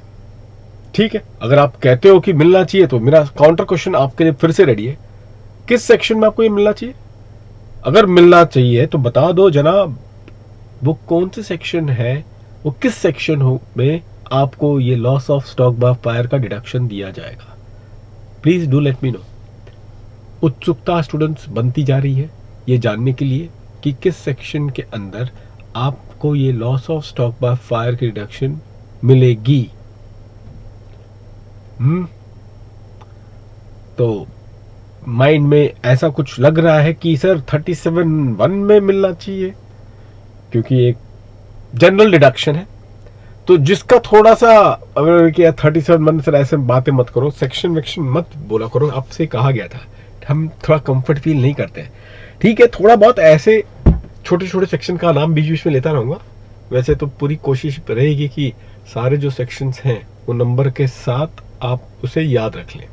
ठीक है। अगर आप कहते हो कि मिलना चाहिए, तो मेरा काउंटर क्वेश्चन आपके लिए फिर से रेडी है, किस सेक्शन में आपको ये मिलना चाहिए? अगर मिलना चाहिए तो बता दो जनाब, वो कौन से सेक्शन है, वो किस सेक्शन में आपको ये loss of stock by fire का डिडक्शन दिया जाएगा? Please do let me know. उत्सुकता स्टूडेंट्स बनती जा रही है ये जानने के लिए कि किस सेक्शन के अंदर आपको ये loss of stock by fire की डिडक्शन मिलेगी। तो माइंड में ऐसा कुछ लग रहा है कि सर 37(1) में मिलना चाहिए, क्योंकि एक जनरल डिडक्शन है। तो जिसका थोड़ा सा अगर कि 37(1) सर ऐसे बातें मत करो, सेक्शन वेक्शन मत बोला करो, आपसे कहा गया था, हम थोड़ा कंफर्ट फील नहीं करते हैं, ठीक है। थोड़ा बहुत ऐसे छोटे छोटे सेक्शन का नाम बीच बीच में लेता रहूंगा। वैसे तो पूरी कोशिश रहेगी कि सारे जो सेक्शंस हैं वो नंबर के साथ आप उसे याद रख लें।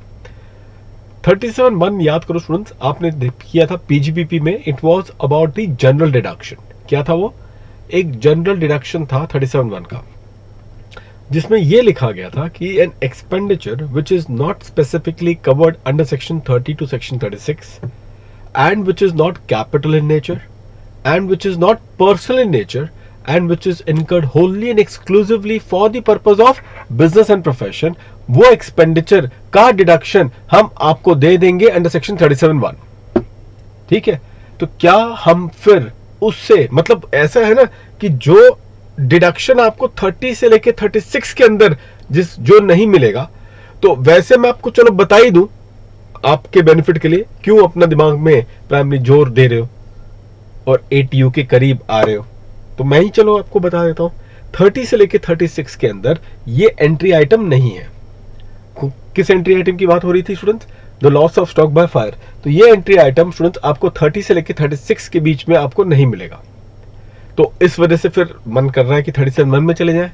37(1) याद करो स्टूडेंट्स, आपने किया था पीजीबीपी में, it was about the general deduction. क्या था वो? एक जनरल डिडक्शन था 37(1) का, जिसमें यह लिखा गया था कि an expenditure which is not specifically covered under section 30 to section 36 and which is not capital in nature and which is not personal in nature and which is incurred wholly and exclusively for the purpose of business and profession, वो एक्सपेंडिचर का डिडक्शन हम आपको दे देंगे अंडर सेक्शन 37(1), ठीक है। तो क्या हम फिर उससे, मतलब ऐसा है ना कि जो डिडक्शन आपको 30 से लेके 36 के अंदर जो नहीं मिलेगा, तो वैसे मैं आपको चलो बता ही दूं आपके बेनिफिट के लिए, क्यों अपना दिमाग में प्राइमरी जोर दे रहे हो और ATU के करीब आ रहे हो, तो मैं ही चलो आपको बता देता हूं। 30 से लेके 36 के अंदर ये एंट्री आइटम नहीं है। किस एंट्री आइटम की बात हो रही थी students? The loss of stock by fire. तो ये एंट्री आइटम स्टूडेंट्स आपको 30 से लेके 36 के बीच में आपको नहीं मिलेगा। तो इस वजह से फिर मन कर रहा है कि 37(1) में चले जाए,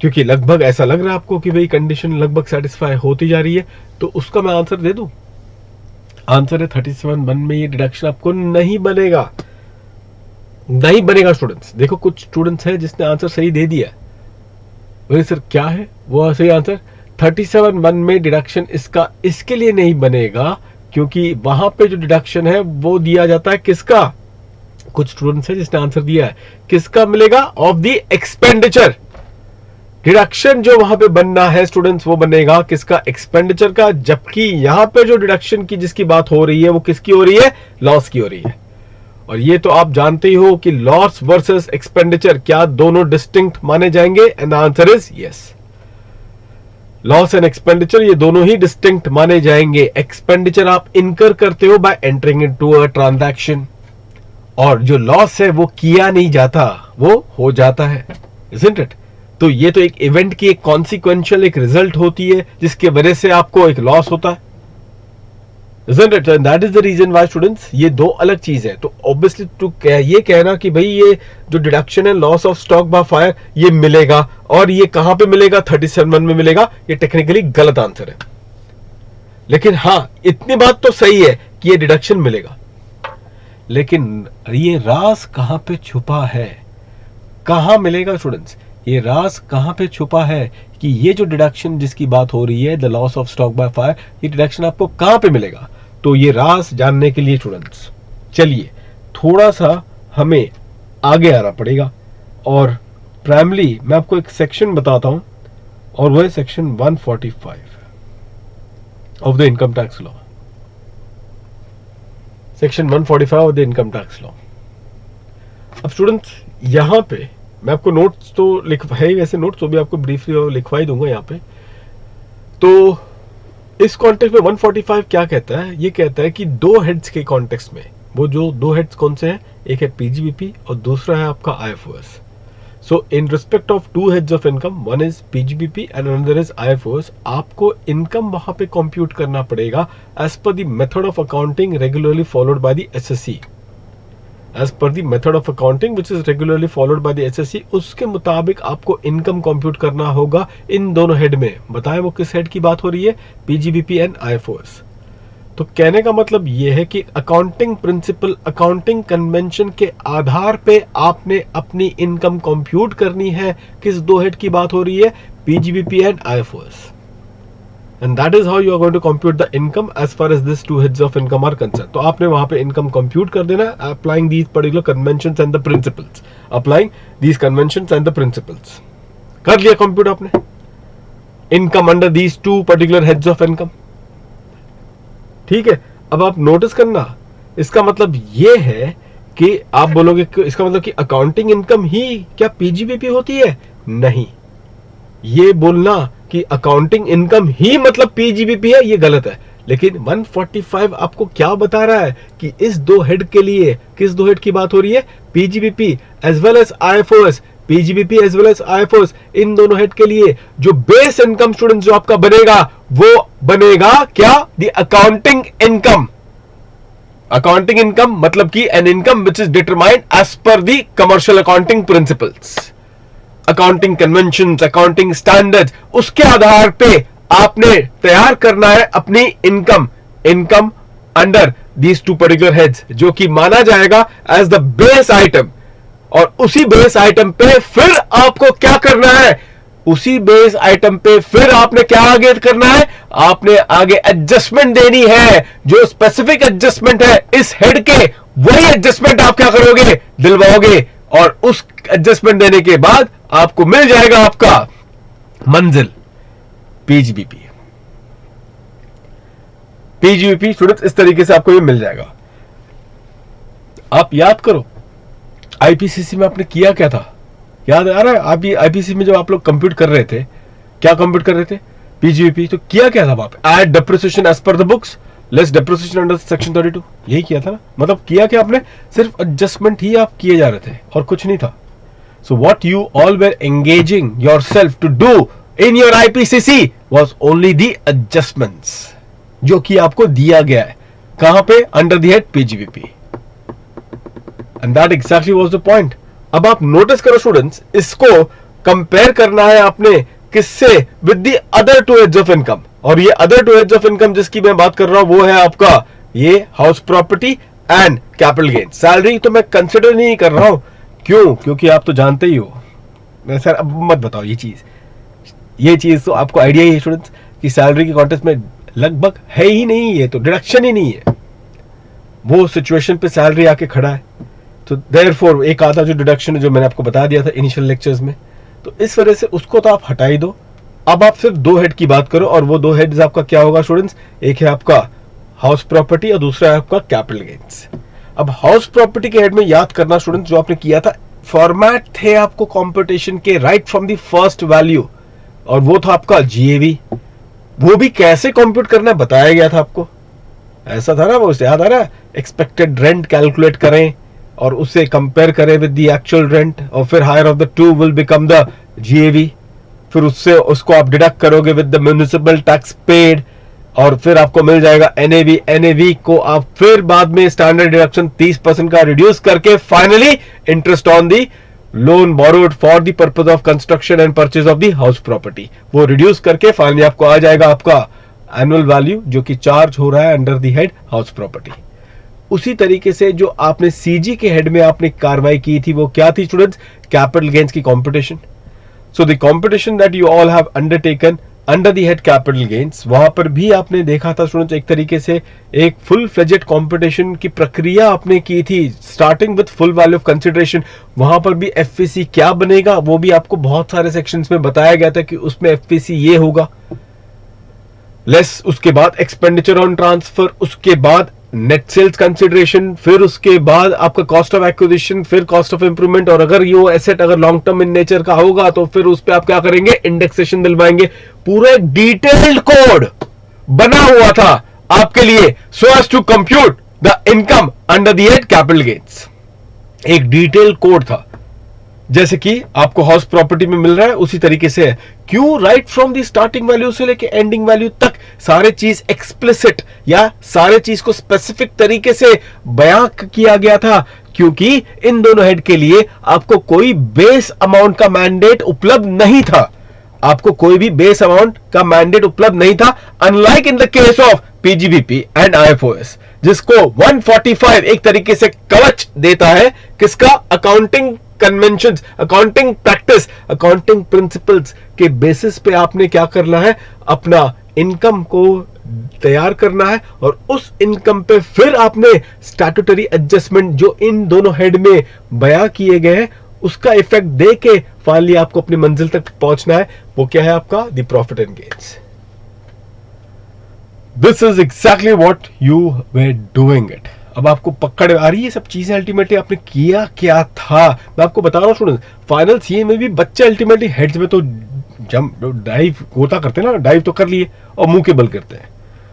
क्योंकि लगभग ऐसा लग रहा है आपको कि भाई कंडीशन लगभग सेटिस्फाई होती जा रही है। तो उसका मैं आंसर दे दूं, आंसर है 37(1) में ये डिडक्शन आपको नहीं बनेगा, नहीं बनेगा स्टूडेंट्स। देखो कुछ स्टूडेंट्स हैं जिसने आंसर सही दे दिया। वही सर क्या है वो सही आंसर? 37(1) में डिडक्शन इसका इसके लिए नहीं बनेगा क्योंकि वहां पे जो डिडक्शन है वो दिया जाता है किसका? कुछ स्टूडेंट्स हैं जिसने आंसर दिया है, किसका मिलेगा? Of the expenditure. डिडक्शन जो वहां पे बनना है स्टूडेंट्स, वो बनेगा किसका? एक्सपेंडिचर का। जबकि यहां पे जो डिडक्शन की जिसकी बात हो रही है वो किसकी हो रही है? लॉस की हो रही है। और ये तो आप जानते ही हो कि लॉस वर्सेस एक्सपेंडिचर क्या दोनों डिस्टिंक्ट माने जाएंगे? And the answer is yes. Loss and expenditure ये दोनों ही डिस्टिंक्ट माने जाएंगे। एक्सपेंडिचर आप इनकर करते हो bye entering into a transaction, और जो लॉस है वो किया नहीं जाता, वो हो जाता है, इजंट इट? तो ये तो एक इवेंट की एक कॉन्सिक्वेंशियल एक रिजल्ट होती है जिसके वजह से आपको एक लॉस होता है, isn't it? And that is the reason why students, ये दो अलग चीज है। तो ऑब्वियसली टू ये कहना कि भाई ये जो डिडक्शन है loss of stock by fire ये मिलेगा, और ये कहां पे मिलेगा? 37 में मिलेगा, ये टेक्निकली गलत आंसर है। लेकिन हाँ, इतनी बात तो सही है कि ये डिडक्शन मिलेगा, लेकिन ये राज कहां पे छुपा है? कहां मिलेगा स्टूडेंट्स? ये राज कहां पे छुपा है कि ये जो डिडक्शन जिसकी बात हो रही है, the loss of stock by fire, ये डिडक्शन आपको कहां पे मिलेगा? तो ये राज जानने के लिए स्टूडेंट्स चलिए थोड़ा सा हमें आगे आना पड़ेगा, और प्राइमरी मैं आपको एक सेक्शन बताता हूं, और वह है section 145 of the income tax law. Section 145 of the income tax law. अब स्टूडेंट्स यहां पे मैं आपको नोट्स तो है ही, वैसे नोट्स तो भी आपको ब्रीफली लिखवा ही दूंगा यहाँ पे। तो इस कॉन्टेक्स्ट में 145 क्या कहता है? ये कहता है कि दो हेड्स के कॉन्टेक्स्ट में, वो जो दो हेड्स कौन से हैं? एक है पीजीबीपी और दूसरा है आपका IFOS. So in respect of two heads of income, one is PGBP and another is IFOS, आपको इनकम वहां पे कंप्यूट करना पड़ेगा as per the method of accounting regularly followed by the SSC. As per the method of accounting which is regularly followed by the SSC, उसके मुताबिक आपको इनकम कंप्यूट करना होगा इन दोनों हेड में। बताएं वो किस हेड की बात हो रही है? PGBP and IFOS. तो कहने का मतलब ये है कि अकाउंटिंग प्रिंसिपल, अकाउंटिंग कन्वेंशन के आधार पे आपने अपनी इनकम कंप्यूट करनी है। किस दो हेड की बात हो रही है? PGBP and IFOS. And that is how you are going to compute the income as far as these two heads of income are concerned. तो आपने वहां पे इनकम कंप्यूट कर देना, applying these particular conventions and the principles, applying these conventions and the principles। कर लिया कंप्यूट आपने income under these two particular heads of income, ठीक है? अब आप नोटिस करना, इसका मतलब ये है कि आप बोलोगे इसका मतलब कि अकाउंटिंग इनकम ही क्या पीजीबीपी होती है? नहीं, ये बोलना कि अकाउंटिंग इनकम ही मतलब पीजीबीपी है, ये गलत है। लेकिन 145 आपको क्या बता रहा है कि इस दो हेड के लिए, किस दो हेड की बात हो रही है? PGBP as well as IFOS. PGBP as well as IFOS, इन दोनों हेड के लिए जो बेस इनकम स्टूडेंट्स जो आपका बनेगा वो बनेगा क्या? The accounting income. Accounting income मतलब कि an income which is determined as per the commercial accounting principles, accounting conventions, accounting standards, उसके आधार पे आपने तैयार करना है अपनी income, income under these two particular heads, जो कि माना जाएगा एज द बेस आइटम। और उसी बेस आइटम पे फिर आपको क्या करना है? उसी बेस आइटम पे फिर आपने क्या आगे करना है? आपने आगे एडजस्टमेंट देनी है, जो स्पेसिफिक एडजस्टमेंट है इस हेड के, वही एडजस्टमेंट आप क्या करोगे? दिलवाओगे, और उस एडजस्टमेंट देने के बाद आपको मिल जाएगा आपका मंजिल पीजीबीपी। पीजीबीपी स्टूडेंट्स इस तरीके से आपको ये मिल जाएगा। आप याद करो आईपीसीसी में आपने किया क्या था? याद आ रहा है? आप ये आईपीसी में जब आप लोग कंप्यूट कर रहे थे, क्या कंप्यूट कर रहे थे? पीजीबीपी। तो किया क्या था वहां पे? Add depreciation as per the books, less depreciation under section 32, यही किया था ना? मतलब किया क्या आपने? सिर्फ एडजस्टमेंट ही आप किए जा रहे थे और कुछ नहीं था। So what you all were engaging yourself to do in your IPCC was only the adjustments, जो कि आपको दिया गया है। कहां पे? Under the head PGBP. And that exactly was the point. अब आप नोटिस करो स्टूडेंट्स, इसको कंपेयर करना है आपने किससे? With the other to heads of income. और ये other to heads of income जिसकी मैं बात कर रहा हूं वो है आपका ये house property and capital gain. Salary तो मैं कंसिडर नहीं कर रहा हूं, क्यों? क्योंकि आप तो जानते ही हो। मैं सर अब मत बताओ ये चीज तो आपको आइडिया ही है स्टूडेंट्स कि सैलरी के कॉन्टेक्स्ट में लगभग है ही नहीं, ये तो डिडक्शन ही नहीं है। वो सिचुएशन पे सैलरी आके खड़ा है तो देयरफॉर एक आधा जो डिडक्शन जो मैंने आपको बता दिया था इनिशियल लेक्चर्स में, तो इस वजह से उसको तो आप हटा ही दो। अब आप सिर्फ दो हेड की बात करो, और वो दो हेड्स आपका क्या होगा स्टूडेंट्स, एक है आपका हाउस प्रॉपर्टी और दूसरा है आपका कैपिटल गेन्स। अब हाउस प्रॉपर्टी के हेड में याद करना स्टूडेंट्स, जो आपने किया था फॉर्मेट थे आपको कंपटीशन के right from the first value, और वो था आपका जीएवी। वो भी कैसे कंप्यूट करना बताया गया था आपको, ऐसा था ना, वो याद आ रहा है, एक्सपेक्टेड रेंट कैलकुलेट करें और उसे कंपेयर करें विद द एक्चुअल रेंट, और फिर higher of the two will become the GAV, फिर उससे उसको आप डिडक्ट करोगे with the municipal tax paid, और फिर आपको मिल जाएगा एनएवी। एनएवी को आप फिर बाद में स्टैंडर्ड डिडक्शन 30% का रिड्यूस करके finally interest on the loan borrowed for the purpose of construction and purchase of the house property, वो रिड्यूस करके फाइनली आपको आ जाएगा आपका एनुअल वैल्यू जो कि चार्ज हो रहा है under the head house property. उसी तरीके से जो आपने सीजी के हेड में आपने कार्रवाई की थी वो क्या थी स्टूडेंट्स, कैपिटल गेन्स की competition. So the competition that you all have undertaken under the head capital gains, वहां पर भी आपने देखा था स्टूडेंट्स एक तरीके से एक फुल फ्लेजेड कंपटीशन की प्रक्रिया आपने की थी, starting with full value of consideration. वहां पर भी एफवीसी क्या बनेगा वो भी आपको बहुत सारे सेक्शंस में बताया गया था कि उसमें एफवीसी ये होगा लेस, उसके बाद एक्सपेंडिचर ऑन ट्रांसफर, उसके बाद नेट सेल्स कंसिडरेशन, फिर उसके बाद आपका कॉस्ट ऑफ एक्विजिशन, फिर कॉस्ट ऑफ इंप्रूवमेंट, और अगर ये एसेट अगर लॉन्ग टर्म इन नेचर का होगा तो फिर उस पे आप क्या करेंगे, इंडेक्सेशन दिलवाएंगे। पूरा एक डिटेल्ड कोड बना हुआ था आपके लिए so as to compute the income under the head capital gains. एक डिटेल कोड था, जैसे कि आपको हाउस प्रॉपर्टी में मिल रहा है उसी तरीके से है। क्यों, right from the starting value से लेके एंडिंग वैल्यू तक सारे चीज एक्सप्लिसिट या सारे चीज को स्पेसिफिक तरीके से बयां किया गया था, क्योंकि इन दोनों हेड के लिए आपको कोई बेस अमाउंट का मैंडेट उपलब्ध नहीं था। आपको कोई भी बेस अमाउंट का मैंडेट उपलब्ध नहीं था, unlike in the case of PGBP and IFOS, जिसको 145 एक तरीके से कवच देता है किसका, accounting conventions, accounting practice, accounting principles के बेसिस पे आपने क्या करना है, अपना इनकम को तैयार करना है, और उस इनकम पे फिर आपने स्टैट्यूटरी एडजस्टमेंट जो इन दोनों हेड में बयां किए गए हैं उसका इफेक्ट दे के फाइनली आपको अपनी मंजिल तक पहुंचना है। वो क्या है आपका, the profit and gains. This is exactly what you were doing it. अब आपको पकड़ आ रही है सब चीजें, अल्टीमेटली आपने किया क्या था। मैं आपको बता रहा हूं स्टूडेंट, फाइनल सीए में भी बच्चे अल्टीमेटली हेड्स में तो जंप डाइव होता करते हैं ना, डाइव तो कर लिए और मुंह के बल करते हैं,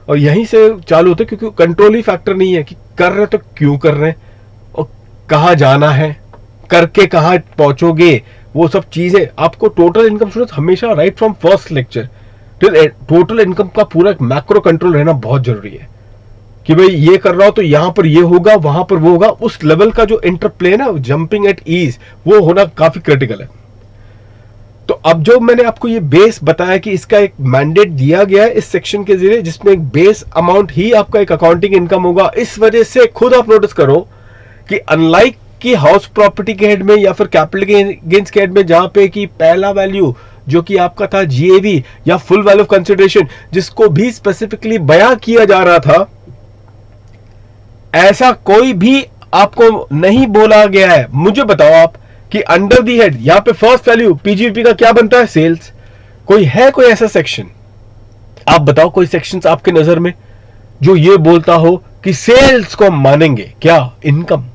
और यहीं से चालू होते हैं, क्योंकि कंट्रोल ही फैक्टर नहीं है कि कर रहे तो क्यों कर रहे हैं और कहां जाना है, करके कहां पहुंचोगे, वो सब चीजें आपको टोटल इनकम स्टूडेंट हमेशा right from first lecture total income का पूरा मैक्रो कंट्रोल रहना बहुत जरूरी है कि भाई ये कर रहा हो तो यहां पर ये होगा, वहां पर वो होगा, उस लेवल का जो इंटरप्ले ना, जंपिंग एट ईज, वो होना काफी क्रिटिकल है। तो अब जो मैंने आपको ये बेस बताया कि इसका एक मैंडेट दिया गया है इस सेक्शन के जरिए, जिसमें एक बेस अमाउंट ही आपका एक अकाउंटिंग इनकम होगा। इस वजह से खुद आप नोटिस करो कि अनलाइक कि हाउस प्रॉपर्टी के हेड में या फिर कैपिटल गेन्स के हेड में, जहां पे कि पहला वैल्यू जो कि आपका था जीएवी या फुल वैल्यू ऑफ कंसिडरेशन, जिसको भी स्पेसिफिकली बयां किया जा रहा था, ऐसा कोई भी आपको नहीं बोला गया है। मुझे बताओ आप कि अंडर दी हेड यहां पे फर्स्ट वैल्यू पीजीपी का क्या बनता है, सेल्स। कोई है कोई ऐसा सेक्शन, आप बताओ कोई सेक्शंस आपके नजर में जो ये बोलता हो कि सेल्स को मानेंगे क्या, इनकम।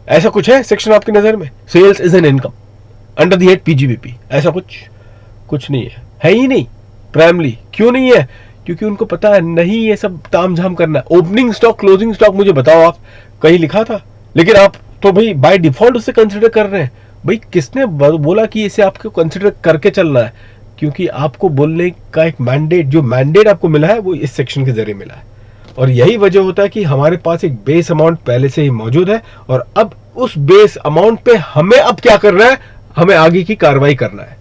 ऐसा कुछ है सेक्शन आपकी नजर में, sales is an income under the head PGBP, ऐसा कुछ नहीं है ही नहीं। प्राइमली क्यों नहीं है, क्योंकि उनको पता है नहीं ये सब तामझाम करना है। ओपनिंग स्टॉक क्लोजिंग स्टॉक मुझे बताओ आप कहीं लिखा था, लेकिन आप तो भाई बाय डिफॉल्ट उसे कंसिडर कर रहे हैं। भाई किसने बोला कि इसे आपको कंसिडर करके चलना है, क्योंकि आपको बोलने का एक मैंडेट, जो मैंडेट आपको मिला है वो इस सेक्शन के जरिए मिला है, और यही वजह होता है कि हमारे पास एक बेस अमाउंट पहले से ही मौजूद है, और अब उस बेस अमाउंट पे हमें अब क्या करना है, हमें आगे की कार्रवाई करना है।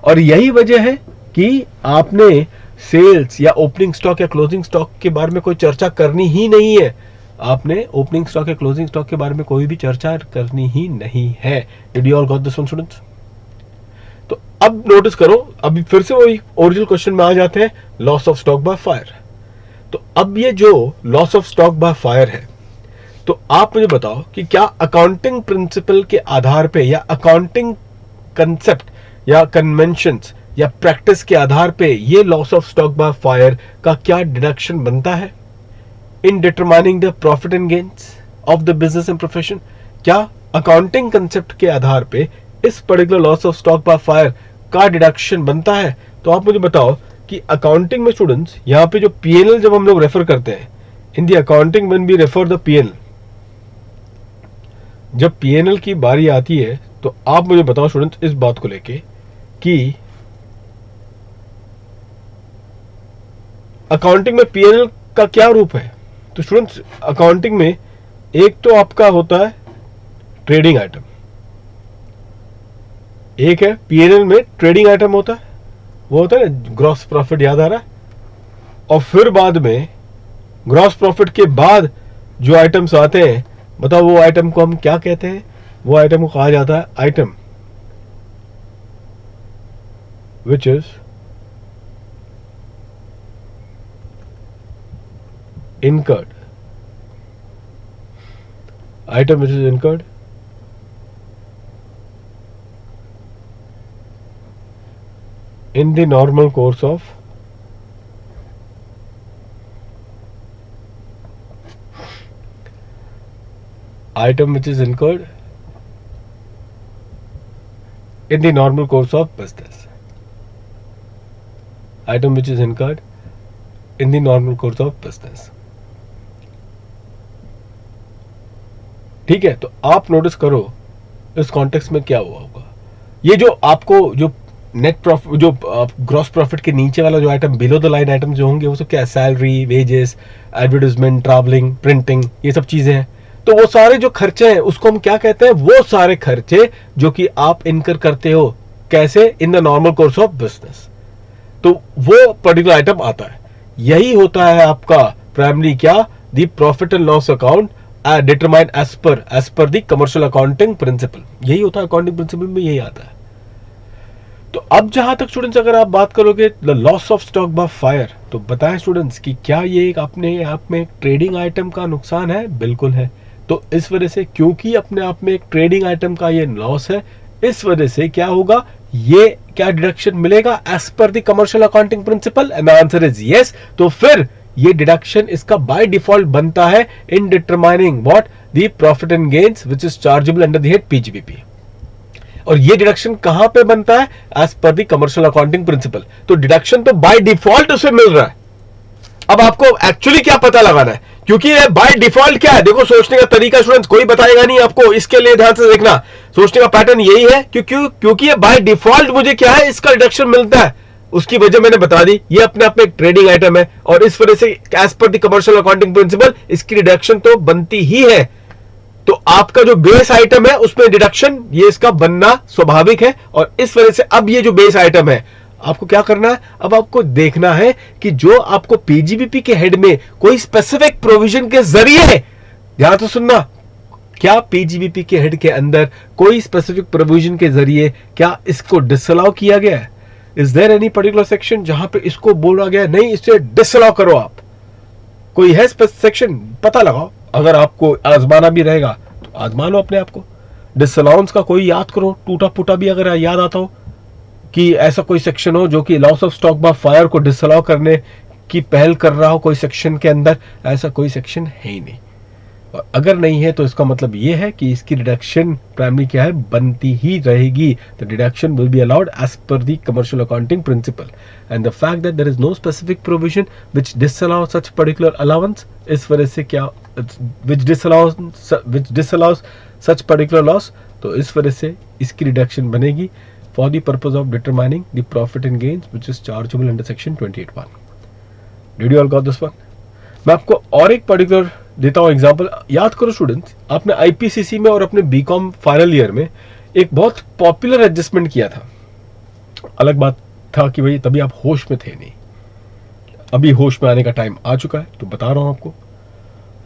और यही वजह है कि आपने सेल्स या ओपनिंग स्टॉक या क्लोजिंग स्टॉक के बारे में कोई चर्चा करनी ही नहीं है। आपने ओपनिंग स्टॉक या क्लोजिंग स्टॉक के बारे में कोई भी चर्चा करनी ही नहीं है। Did you all got this one students? तो अब नोटिस करो, अभी फिर से वही ओरिजिनल क्वेश्चन में आ जाते हैं, loss of stock by fire. तो अब ये जो loss of stock by fire है, तो आप मुझे बताओ कि क्या अकाउंटिंग प्रिंसिपल के आधार पे या अकाउंटिंग कंसेप्ट या कन्वेंशंस या प्रैक्टिस के आधार पे ये loss of stock by fire का क्या डिडक्शन बनता है in determining the profit and gains of the business and profession? क्या अकाउंटिंग कंसेप्ट के आधार पे इस particular loss of stock by fire का डिडक्शन बनता है? तो आप मुझे बताओ कि अकाउंटिंग में स्टूडेंट्स यहां पे जो पीएनएल जब हम लोग रेफर करते हैं in the accounting when we refer the PNL, जब पीएनएल की बारी आती है तो आप मुझे बताओ स्टूडेंट्स इस बात को लेके कि अकाउंटिंग में पीएनएल का क्या रूप है? तो स्टूडेंट्स अकाउंटिंग में एक तो आपका होता है ट्रेडिंग आइटम, एक है पीएनएल में ट्रेडिंग आइटम होता है, वो होता है ना ग्रॉस प्रॉफिट, याद आ रहा है? और फिर बाद में ग्रॉस प्रॉफिट के बाद जो आइटम्स आते हैं, बताओ वो आइटम को हम क्या कहते हैं? वो आइटम को कहा जाता है item which is incurred, item which is incurred in the normal course of item which is incurred in the normal course of business, item which is incurred in the normal course of business. ठीक है, तो आप नोटिस करो इस कॉन्टेक्स्ट में क्या हुआ होगा। ये जो आपको जो नेट प्रॉफिट, जो ग्रॉस प्रॉफिट के नीचे वाला जो item below the line item जो होंगे वो सब क्या है? Salary, wages, advertisement, travelling, printing, ये सब चीजें हैं। तो वो सारे जो खर्चे हैं उसको हम क्या कहते हैं? वो सारे खर्चे जो कि आप इनकर करते हो, कैसे? In the normal course of business. तो वो पर्टिकुलर आइटम आता है, यही होता है आपका प्राइमरी क्या? The profit and loss account determined as per the commercial accounting principle. यही होता है अकाउंटिंग प्रिंसिपल में, यही आता है। तो अब जहां तक स्टूडेंट्स अगर आप बात करोगे the loss of stock by fire, तो बताएं स्टूडेंट्स कि क्या ये एक अपने आप में एक ट्रेडिंग आइटम का नुकसान है? बिल्कुल है। तो इस वजह से, क्योंकि अपने आप में एक ट्रेडिंग आइटम का ये लॉस है, इस वजह से क्या होगा? ये क्या डिडक्शन मिलेगा as per the commercial accounting principle? And answer is yes. तो फिर ये डिडक्शन इसका बाय डिफॉल्ट बनता है in determining what? The profit and gains which is chargeable under the head PGBP. और ये डिडक्शन कहां पे बनता है? As per the commercial accounting principle. तो डिडक्शन तो बाय डिफॉल्ट उसे मिल रहा है। अब आपको एक्चुअली क्या पता लगाना है, क्योंकि ये बाय डिफॉल्ट क्या है? देखो, सोचने का तरीका स्टूडेंट्स कोई बताएगा नहीं आपको, इसके लिए ध्यान से देखना। सोचने का पैटर्न यही है, क्योंकि ये बाय डिफॉल्ट मुझे क्या है? इसका डिडक्शन मिलता है। उसकी वजह मैंने बता दी, ये अपने आप में एक ट्रेडिंग आइटम है और इस वजह से as per the commercial accounting principle इसकी डिडक्शन तो बनती ही है। तो आपका जो बेस आइटम है उसमें डिडक्शन ये इसका बनना स्वाभाविक है। और इस वजह से अब ये जो बेस आइटम है, आपको क्या करना है? अब आपको देखना है कि जो आपको पीजीबीपी के हेड में कोई स्पेसिफिक प्रोविजन के जरिए, ध्यान से सुनना, क्या पीजीबीपी के हेड के अंदर कोई स्पेसिफिक प्रोविजन के जरिए क्या इसको डिसअलाउ किया गया है? Is there any particular section जहां पे इसको बोला गया नहीं इसे डिसअलाउ करो? आप कोई है सेक्शन? पता लगाओ। अगर आपको आजमाना भी रहेगा तो आजमा लो अपने आप को। डिसअलाउंस का कोई याद करो, टूटा फूटा भी अगर याद आता हो कि ऐसा कोई सेक्शन हो जो कि loss of stock by fire को डिसअलाउ करने की पहल कर रहा हो कोई सेक्शन के अंदर, ऐसा कोई सेक्शन है ही नहीं। और अगर नहीं है तो इसका मतलब यह है कि इसकी डिडक्शन प्राइमरी क्या है? बनती ही रहेगी। The deduction will be allowed as per the commercial accounting principle and the fact that there is no specific provision which disallow such particular allowance, इस वजह से क्या which disallows such particular loss, तो इस वजह से इसकी डिडक्शन बनेगी for the purpose of determining the profit and gains which is chargeable under section 28(1). Did you all got this one? मैं आपको और एक पर्टिकुलर देता हूं एग्जांपल। याद करो स्टूडेंट्स, आपने आईपीसीसी में और अपने बीकॉम फाइनल ईयर में एक बहुत पॉपुलर एडजस्टमेंट किया था। अलग बात था कि भाई तभी आप होश में थे नहीं, अभी होश में आने का टाइम आ चुका है, तो बता रहा हूं आपको।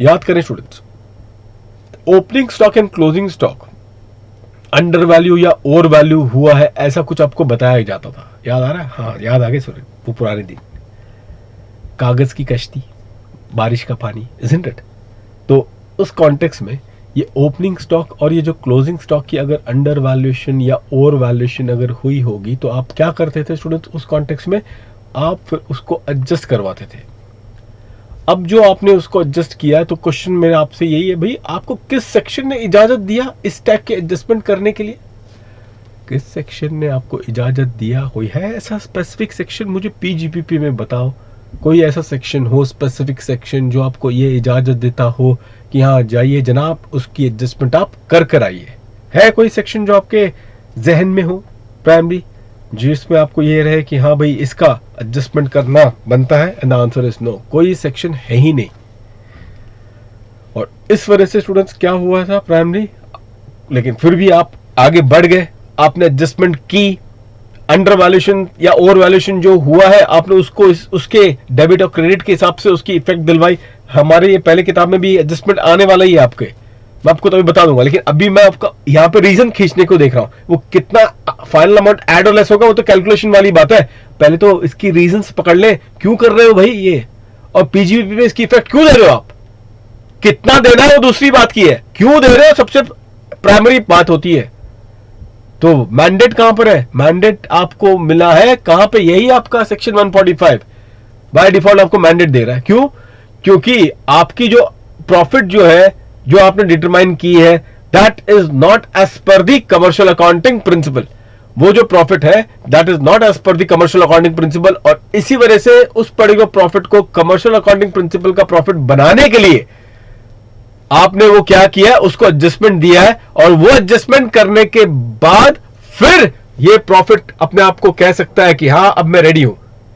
याद करें students, opening stock and closing stock under value या ओवर वैल्यू हुआ है, ऐसा कुछ आपको बताया जाता था। याद आ रहा है? हाँ, याद आ गए। सॉरी, वो पुराने दिन, कागज की कश्ती, बारिश का पानी, isn't it? तो उस कॉन्टेक्स्ट में ये ओपनिंग स्टॉक और ये जो क्लोजिंग स्टॉक की अगर अंडर वैल्यूएशन या ओवर वैल्यूएशन अगर हुई होगी तो आप क्या करते थे स्टूडेंट्स? उस कॉन्टेक्स्ट में आप फिर उसको एडजस्ट करवाते थे। अब जो आपने उसको एडजस्ट किया है तो क्वेश्चन मेरा आपसे यही है, भाई आपको किस सेक्शन ने इजाजत दिया इस टाइप के एडजस्टमेंट करने के लिए? किस सेक्शन ने आपको इजाजत दिया? कोई है ऐसा स्पेसिफिक सेक्शन? मुझे पीजीपीपी में बताओ, कोई ऐसा सेक्शन हो, स्पेसिफिक सेक्शन जो आपको ये इजाजत देता हो कि हाँ जाइए जनाब, उसकी एडजस्टमेंट आप कर आइए। है कोई सेक्शन जो आपके जहन में हो प्राइमरी, जिसमें आपको ये रहे कि हाँ भाई इसका एडजस्टमेंट करना बनता है? And the answer is no, कोई सेक्शन है ही नहीं। और इस वजह से स्टूडेंट्स क्या हुआ था प्राइमरी, लेकिन फिर भी आप आगे बढ़ गए, आपने एडजस्टमेंट की, अंडर वैल्यूएशन या ओवर वैल्यूएशन जो हुआ है आपने उसको उसके डेबिट और क्रेडिट के हिसाब से उसकी इफेक्ट दिलवाई। हमारे ये पहले किताब में भी एडजस्टमेंट आने वाला ही है आपके, मैं आपको तो अभी बता दूंगा, लेकिन अभी मैं आपका यहाँ पे रीजन खींचने को देख रहा हूँ। वो कितना फाइनल अमाउंट ऐड और लेस होगा वो तो कैलकुलेशन वाली बात है, पहले तो इसकी रीजंस पकड़ ले, क्यों कर रहे हो भाई ये, और पीजीबीपी में इसकी इफेक्ट क्यों दे रहे हो आप, कितना देना है वो दूसरी बात की है, क्यों दे रहे हो सबसे प्राइमरी बात होती है। तो मैंडेट कहां पर है? मैंडेट आपको मिला है कहां पे? यही आपका सेक्शन 145 बाय डिफॉल्ट आपको मैंडेट दे रहा है। क्यों? क्योंकि आपकी जो प्रॉफिट जो है जो आपने डिटरमाइन की है that is not as per the commercial accounting principle, वो जो प्रॉफिट है that is not as per the commercial accounting principle, और इसी वजह से उस पर्टिकुलर प्रॉफिट को कमर्शियल अकाउंटिंग प्रिंसिपल का प्रॉफिट बनाने के लिए आपने वो क्या किया, उसको एडजस्टमेंट दिया है, और वो एडजस्टमेंट करने के बाद फिर ये प्रॉफिट अपने आप को कह सकता है कि हाँ अब मैं रेडी हूं,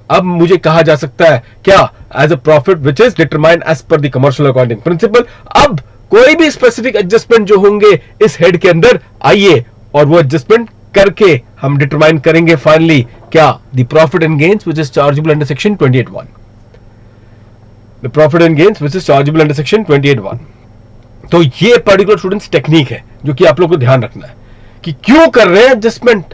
अब मुझे कहा जा सकता है क्या, as a profit which is determined as per the commercial accounting principle. अब कोई भी स्पेसिफिक एडजस्टमेंट जो होंगे इस हेड के अंदर आइए और वो एडजस्टमेंट करके हम डिटरमाइन करेंगे फाइनली क्या, the profit and gains which is chargeable under section 28(1), the profit and gains which is chargeable under section 28(1). तो ये पर्टिकुलर स्टूडेंट्स टेक्निक है जो कि आप लोग को ध्यान रखना है कि क्यों कर रहे हैं एडजस्टमेंट।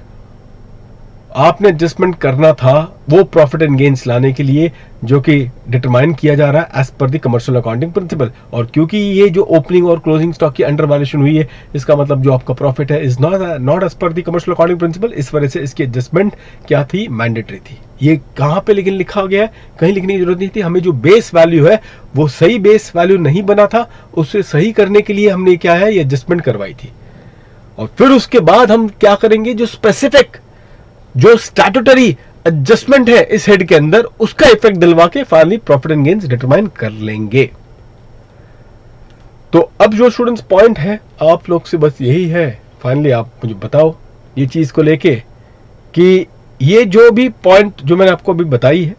आपने एडजस्टमेंट करना था वो प्रॉफिट एंड गेन्स लाने के लिए जो कि डिटरमाइन किया जा रहा है as per the commercial accounting principle, और क्योंकि ये जो ओपनिंग और क्लोजिंग स्टॉक की अंडर वैल्यूएशन हुई है इसका मतलब जो आपका प्रॉफिट है is not as per the commercial accounting principle, इस वजह से इसकी एडजस्टमेंट क्या थी, मैंडेटरी थी। ये कहां पे लेकिन लिखा गया है, कहीं लिखने की जरूरत नहीं थी, हमें जो बेस वैल्यू है वो सही बेस वैल्यू नहीं बना था, उसे सही करने के लिए हमने क्या है ये एडजस्टमेंट करवाई थी। और फिर उसके बाद हम क्या करेंगे, जो स्पेसिफिक जो स्टैट्यूटरी एडजस्टमेंट है इस हेड के अंदर उसका इफेक्ट दिलवा के finally profit and gains determine कर लेंगे। तो अब जो स्टूडेंट्स पॉइंट है आप लोग से बस यही है, फाइनली आप मुझे बताओ ये चीज को लेके कि ये जो भी पॉइंट जो मैंने आपको अभी बताई है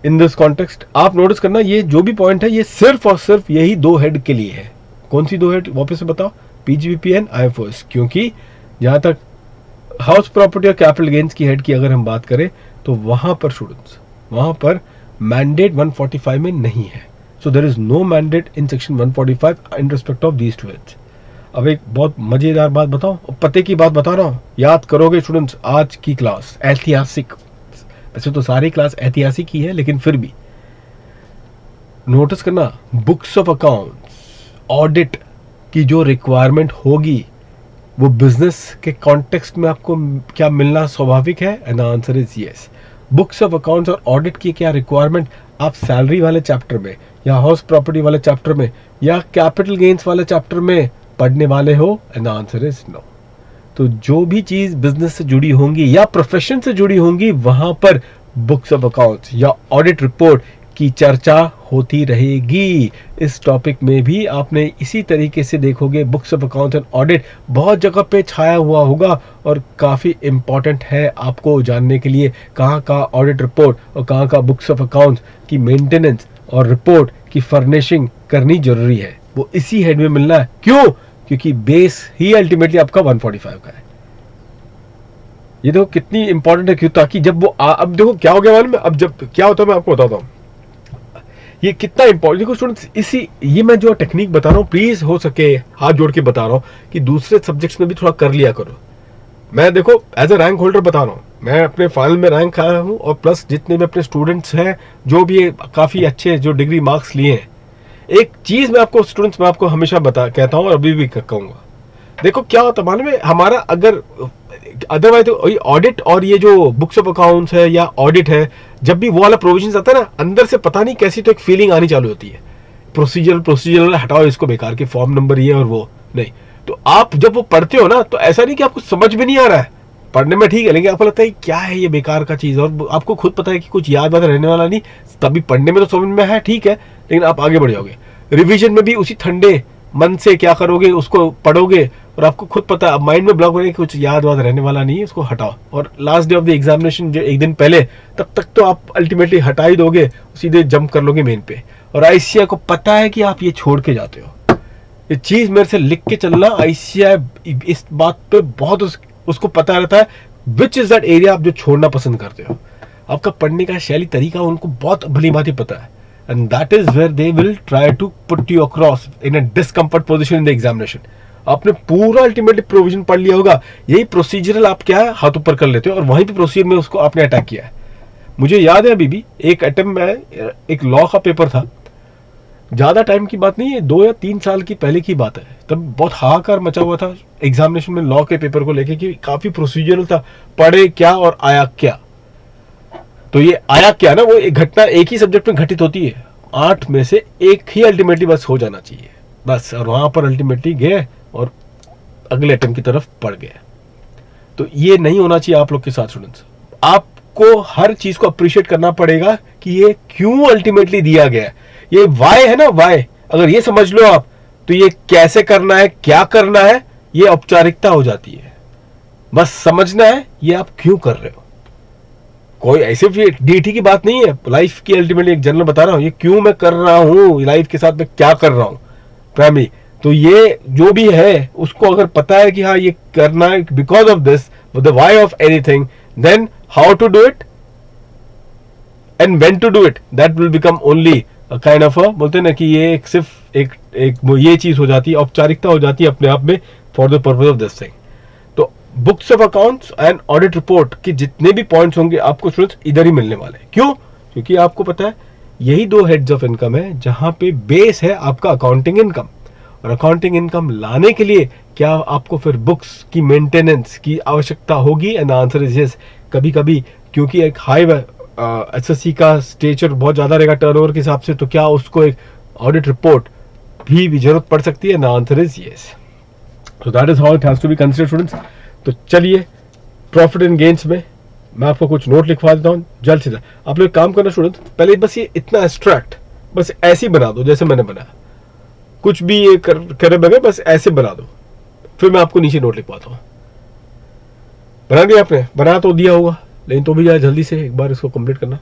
इन दिस कॉन्टेक्स्ट, आप नोटिस करना ये जो भी पॉइंट है ये सिर्फ और सिर्फ यही दो हेड के लिए है। कौन सी दो हेड वापस से बताओ, पीजीबीपी एंड आईएफओएस, क्योंकि जहां तक हाउस प्रॉपर्टी और कैपिटल गेन्स की हेड की अगर हम बात करें तो वहां पर स्टूडेंट्स वहां पर मैंडेट 145 में नहीं है। So there is no mandate in section 145 in respect of these two heads. अब एक बहुत मजेदार बात बताओ, पते की बात बता रहा हूं, याद करोगे स्टूडेंट्स आज की क्लास ऐतिहासिक, वैसे तो सारी क्लास ऐतिहासिक ही है लेकिन फिर भी नोटिस करना, बुक्स ऑफ अकाउंट्स ऑडिट की जो रिक्वायरमेंट होगी वो बिजनेस के कॉन्टेक्स्ट में आपको क्या मिलना स्वाभाविक है, and the answer is yes. Books of accounts और ऑडिट की क्या रिक्वायरमेंट आप सैलरी वाले चैप्टर में या हाउस प्रॉपर्टी वाले चैप्टर में या कैपिटल गेन्स वाले चैप्टर में पढ़ने वाले हो, and the answer is no. तो जो भी चीज बिजनेस से जुड़ी होंगी या प्रोफेशन से जुड़ी होंगी वहां पर बुक्स ऑफ अकाउंट्स या ऑडिट रिपोर्ट की चर्चा होती रहेगी। इस टॉपिक में भी आपने इसी तरीके से देखोगे, books of accounts and audit बहुत जगह पे छाया हुआ होगा और काफ़ी इंपॉर्टेंट है आपको जानने के लिए कहाँ का ऑडिट रिपोर्ट और कहाँ का बुक्स ऑफ अकाउंट्स की मेंटेनेंस और रिपोर्ट की फर्निशिंग करनी जरूरी है। वो इसी हेड में मिलना है। क्यों? क्योंकि बेस ही अल्टीमेटली आपका 145 का है। ये देखो कितनी इंपॉर्टेंट है, क्यों? ताकि जब वो अब देखो क्या हो गया मालूम है, अब जब क्या होता है मैं आपको बताता हूँ ये कितना इंपॉर्टेंट। देखो स्टूडेंट्स, इसी ये मैं जो टेक्निक बता रहा हूँ प्लीज हो सके हाथ जोड़ के बता रहा हूँ कि दूसरे सब्जेक्ट्स में भी थोड़ा कर लिया करो। मैं देखो एज ए रैंक होल्डर बता रहा हूँ, मैं अपने फाइनल में रैंक आया हूँ और प्लस जितने भी अपने स्टूडेंट्स हैं जो भी काफी अच्छे जो डिग्री मार्क्स लिए हैं, एक चीज मैं आपको स्टूडेंट्स, मैं आपको हमेशा कहता हूँ और अभी भी कहूंगा, देखो क्या होता है मालूम है, हमारा अगर अदरवाइज तो ऑडिट और ये जो बुक्स ऑफ अकाउंट्स है या ऑडिट है, जब भी वो वाला प्रोविजन आता है ना, अंदर से पता नहीं कैसी तो एक फीलिंग आनी चालू होती है, प्रोसीजरल हटाओ इसको, बेकार के फॉर्म नंबर ये और वो नहीं। तो आप जब वो पढ़ते हो ना, तो ऐसा नहीं कि आपको समझ में नहीं आ रहा है, पढ़ने में ठीक है, लेकिन आपको लगता है क्या है ये बेकार का चीज, और आपको खुद पता है कि कुछ याद वाद रहने वाला नहीं, तभी पढ़ने में तो समझ में है ठीक है, लेकिन आप आगे बढ़ जाओगे। रिवीजन में भी उसी ठंडे मन से क्या करोगे, उसको पढ़ोगे और आपको खुद पता है माइंड में ब्लॉक होने कुछ याद वाद रहने वाला नहीं है, उसको हटाओ। और last day of the examination जो एक दिन पहले, तब तक तो आप अल्टीमेटली हटा ही दोगे, सीधे जंप कर लोगे मेन पे। और आईसीआई को पता है कि आप ये छोड़ के जाते हो, ये चीज मेरे से लिख के चलना, आईसीआई इस बात पे बहुत उसको पता रहता है विच इज दैट एरिया आप जो छोड़ना पसंद करते हो। आपका पढ़ने का शैली तरीका उनको बहुत भली भांति पता है, and that is where they will try to put you across in a discomfort position in the examination। आपने पूरा अल्टीमेटली प्रोविजन पढ़ लिया होगा, यही प्रोसीजरल आप क्या है हाथ ऊपर कर लेते हो, और वहीं पे प्रोसीजर में उसको आपने अटैक किया है। मुझे याद है अभी भी एक अटेम्प्ट में, एक लॉ का पेपर था, ज्यादा टाइम की बात नहीं है, 2 या 3 साल की पहले की बात है, तब बहुत हाहाकार मचा हुआ था एग्जामिनेशन में लॉ के पेपर को लेके कि काफी प्रोसीजरल था, पढ़े क्या और आया क्या। तो ये आया क्या ना, वो एक घटना एक ही सब्जेक्ट में घटित होती है, 8 में से एक ही अल्टीमेटली बस हो जाना चाहिए बस, और वहां पर अल्टीमेटली गए और अगले अटेम्प्ट की तरफ पढ़ गए। तो ये नहीं होना चाहिए आप लोग के साथ स्टूडेंट्स। आपको हर चीज को अप्रिशिएट करना पड़ेगा कि ये क्यों अल्टीमेटली दिया गया है, ये वाई है ना, वाई अगर ये समझ लो आप, तो ये कैसे करना है, क्या करना है, ये औपचारिकता हो जाती है। बस समझना है ये आप क्यों कर रहे हो, कोई ऐसे डीटी की बात नहीं है, लाइफ की अल्टीमेटली एक जनरल बता रहा हूं, ये क्यों मैं कर रहा हूं, लाइफ के साथ मैं क्या कर रहा हूं प्राइमरी। तो ये जो भी है उसको अगर पता है कि हाँ ये करना है because of this, the why of anything, then how to do it and when to do it, that will become only kind of बोलते हैं ना कि ये सिर्फ एक ये चीज हो जाती है, औपचारिकता हो जाती है अपने आप में for the purpose of this thing. तो books of accounts and audit report के जितने भी पॉइंट्स होंगे आपको स्टूडेंट्स इधर ही मिलने वाले हैं। क्यों? क्योंकि आपको पता है यही 2 हेड्स ऑफ इनकम है जहां पे बेस है आपका अकाउंटिंग इनकम, और अकाउंटिंग इनकम लाने के लिए क्या आपको फिर बुक्स की मेंटेनेंस की आवश्यकता होगी? And answer is yes. कभी कभी क्योंकि एक हाई एसएससी का स्टेचर बहुत ज्यादा रहेगा टर्नओवर के हिसाब से, तो क्या उसको एक ऑडिट रिपोर्ट भी जरूरत पड़ सकती है? And answer is yes. So that is how it has to be considered students. तो चलिए प्रॉफिट एंड गेन्स में मैं आपको कुछ नोट लिखवा देता हूँ जल्द से जल्द। आप लोग काम करना स्टूडेंट, पहले बस ये इतना एब्स्ट्रैक्ट बस ऐसे ही बना दो जैसे मैंने बनाया, कुछ भी ये करे बगैर बस ऐसे बना दो, फिर मैं आपको नीचे नोट लिखवाता हूँ। बना दिया आपने? बना तो दिया होगा, लेकिन तो भी यार जल्दी से एक बार इसको कंप्लीट करना।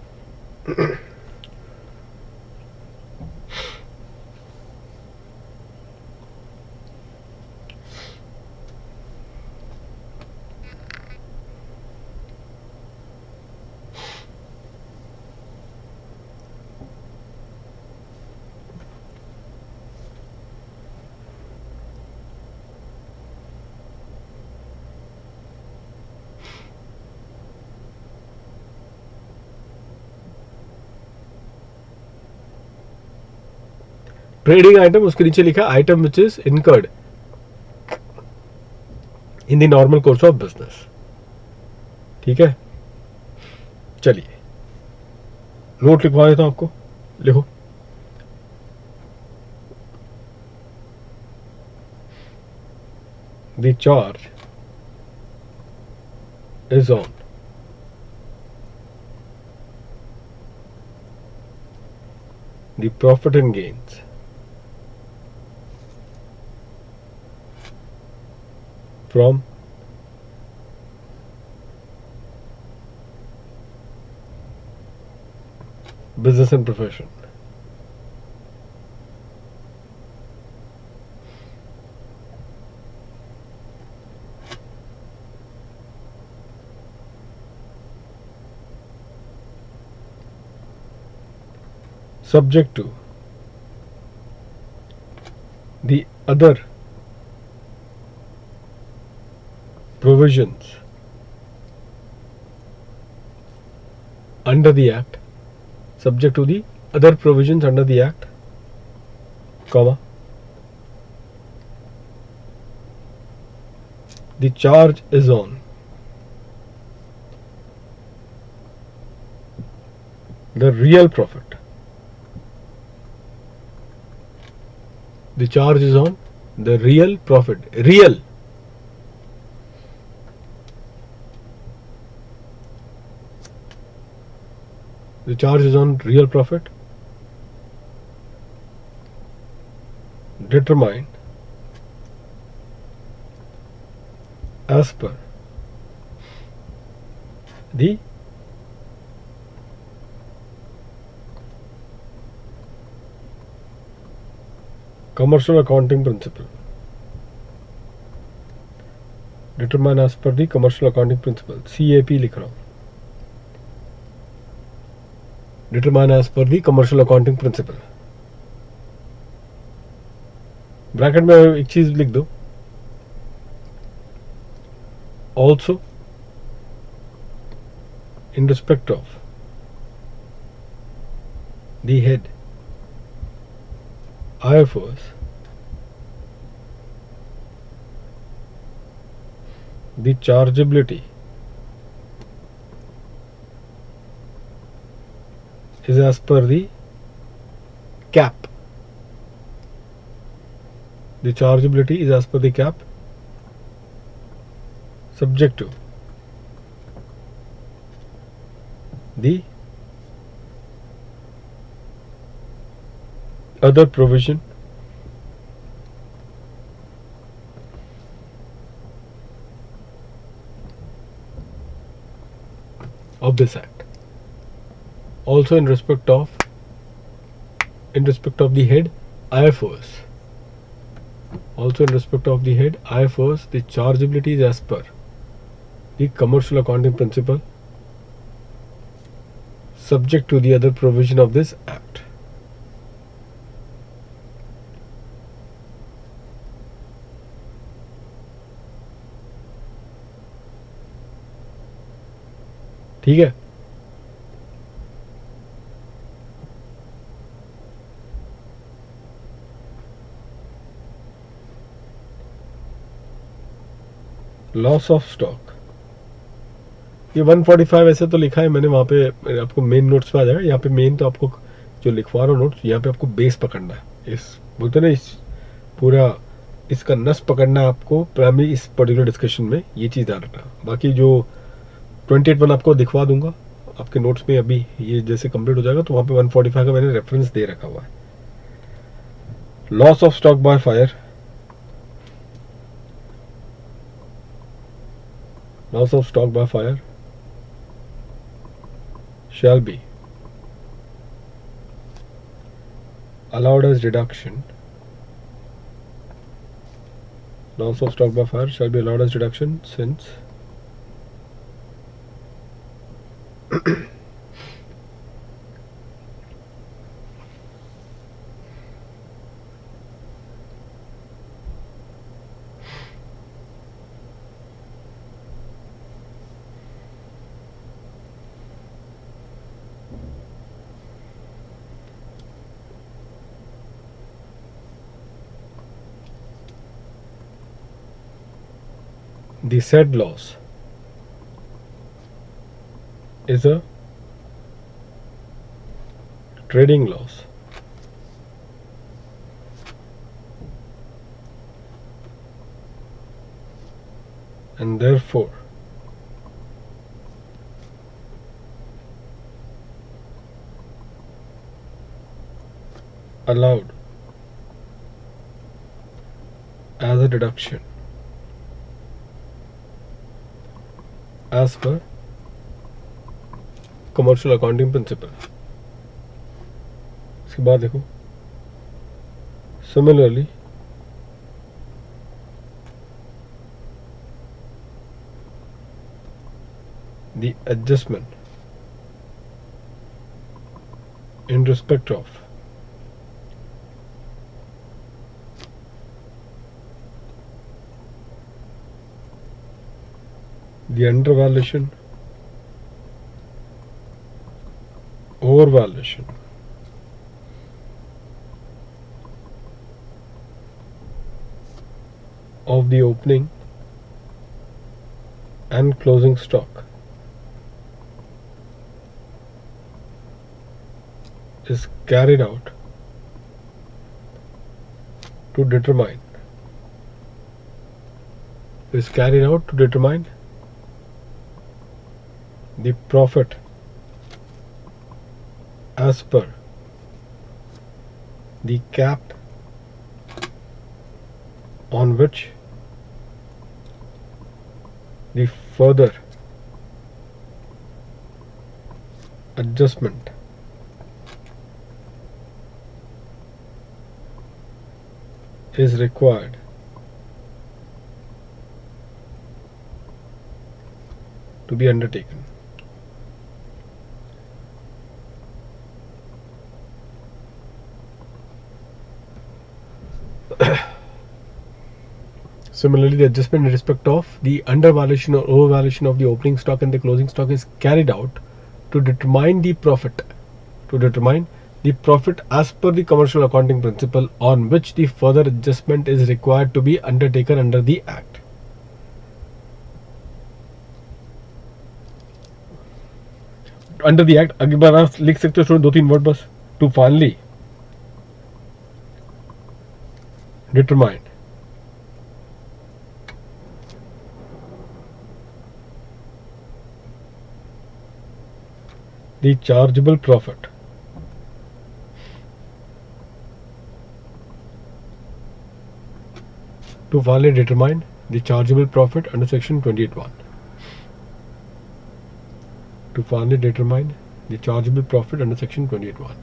ट्रेडिंग आइटम, उसके नीचे लिखा item which is incurred in the normal course of business. ठीक है, चलिए नोट लिखवा देता हूं आपको, लिखो। The charge is on the profit and gains from business and profession. Subject to the other provisions under the Act, subject to the other provisions under the Act comma, the charge is on the real profit. The charge is on the real profit. Real. The charge is on real profit. Determine as per the commercial accounting principle. Determine as per the commercial accounting principle. CAP लिख रहा हूँ. Determine as per the commercial accounting principle. Bracket में एक चीज लिख दो. Also, in respect of the head IFRS, the chargeability is as per the cap. The chargeability is as per the cap, subject to the other provision of this act. Also in respect of the head IFRS. Also in respect of the head IFRS, the chargeability is as per the commercial accounting principle, subject to the other provision of this act. ठीक है. लॉस ऑफ स्टॉक, ये 145 ऐसे तो लिखा है मैंने वहाँ पे, आपको मेन नोट्स पे आ जाएगा. यहाँ पे मेन तो आपको जो लिखवा रहा हूँ नोट्स, यहाँ पे आपको बेस पकड़ना है. इस बोलते ना, इस पूरा इसका नस पकड़ना है आपको प्राइमरी इस पर्टिकुलर डिस्कशन में. ये चीज़ ध्यान रखना. बाकी जो 28 वन आपको दिखवा दूंगा आपके नोट्स में. अभी ये जैसे कंप्लीट हो जाएगा तो वहाँ पे 145 का मैंने रेफरेंस दे रखा हुआ है. Loss of stock by fire. Loss of stock by fire shall be allowed as deduction. Loss of stock by fire shall be allowed as deduction since the said loss is a trading loss and therefore allowed as a deduction as per commercial accounting principle. इसके बाद देखो, similarly the adjustment in respect of the undervaluation, overvaluation, of the opening and closing stock is carried out to determine the profit as per the cap on which the further adjustment is required to be undertaken. Similarly, the adjustment in respect of the undervaluation or overvaluation of the opening stock and the closing stock is carried out to determine the profit as per the commercial accounting principle on which the further adjustment is required to be undertaken under the act. Under the act अगली बार आप लिख सकते हो स्टूडेंट 2-3 वर्ड बस. To finally determine the chargeable profit under section 28(1). To finally determine the chargeable profit under section 28(1).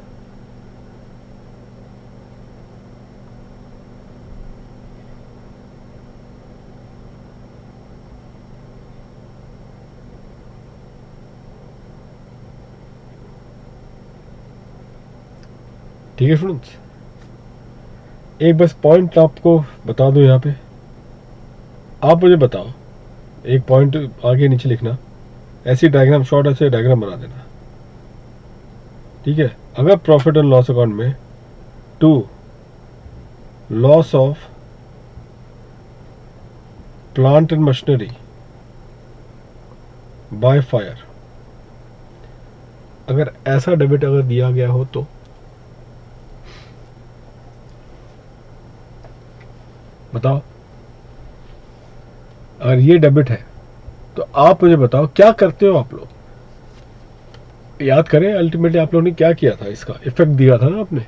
ठीक है स्टूडेंट्स, एक बस पॉइंट आपको बता दो. यहाँ पे आप मुझे बताओ, एक पॉइंट आगे नीचे लिखना, ऐसी डायग्राम शॉर्ट ऐसे डायग्राम बना देना. ठीक है. अगर प्रॉफिट एंड लॉस अकाउंट में to loss of plant and machinery by fire, अगर ऐसा डेबिट अगर दिया गया हो तो बताओ. अगर ये डेबिट है तो आप मुझे बताओ क्या करते हो आप लोग. याद करें अल्टीमेटली आप लोगों ने क्या किया था, इसका इफेक्ट दिया था ना आपने.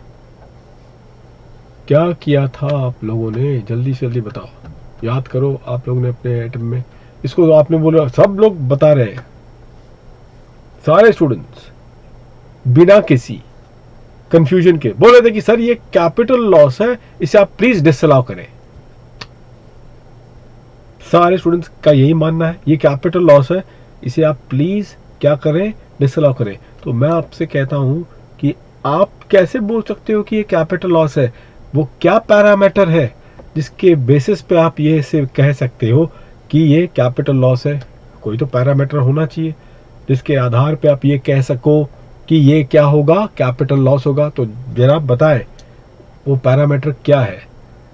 क्या किया था आप लोगों ने, जल्दी से जल्दी बताओ. याद करो आप लोगों ने अपने आइटम में. इसको तो आपने बोला, सब लोग बता रहे हैं, सारे स्टूडेंट्स बिना किसी कंफ्यूजन के बोल रहे थे कि सर ये कैपिटल लॉस है, इसे आप प्लीज डिसअलाउ करें. सारे स्टूडेंट्स का यही मानना है ये कैपिटल लॉस है, इसे आप प्लीज क्या करें, डिसअलाउ करें. तो मैं आपसे कहता हूं कि आप कैसे बोल सकते हो कि ये कैपिटल लॉस है. वो क्या पैरामीटर है जिसके बेसिस पे आप ये से कह सकते हो कि ये कैपिटल लॉस है. कोई तो पैरामीटर होना चाहिए जिसके आधार पे आप ये कह सको कि ये क्या होगा, कैपिटल लॉस होगा. तो जरा बताएं वो पैरामीटर क्या है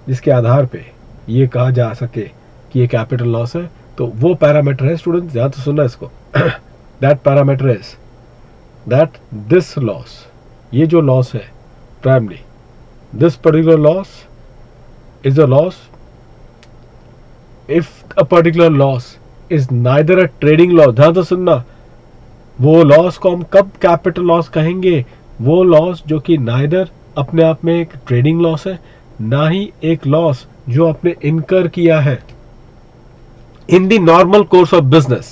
जिसके आधार पे ये कहा जा सके कि ये कैपिटल लॉस है. तो वो पैरामीटर है स्टूडेंट, ध्यान से सुनना इसको. That parameter is that this loss, ये जो लॉस है primary, this particular loss is a loss if a particular loss is neither a trading loss. ध्यान से सुनना, वो लॉस को हम कब कैपिटल लॉस कहेंगे, वो लॉस जो कि नाइदर अपने आप में एक ट्रेडिंग लॉस है, ना ही एक लॉस जो आपने इनकर किया है in the normal course of business.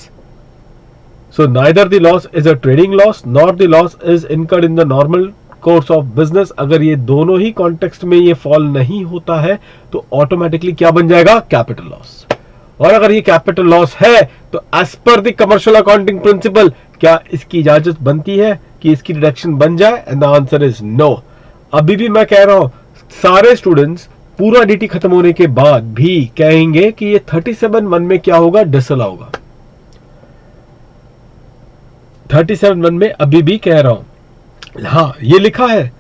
So neither the loss is a trading loss nor the loss is incurred in the normal course of business. अगर ये दोनों ही कॉन्टेक्स्ट में ये फॉल नहीं होता है तो ऑटोमेटिकली क्या बन जाएगा, कैपिटल लॉस. और अगर ये कैपिटल लॉस है तो as per the commercial accounting principal क्या इसकी इजाजत बनती है कि इसकी डिडक्शन बन जाए, and the answer is no. अभी भी मैं कह रहा हूं सारे स्टूडेंट्स पूरा डीटी खत्म होने के बाद भी कहेंगे कि ये 37(1) में क्या होगा, डिसअलाउ होगा. 37(1) में अभी भी कह रहा हूं, हाँ ये लिखा है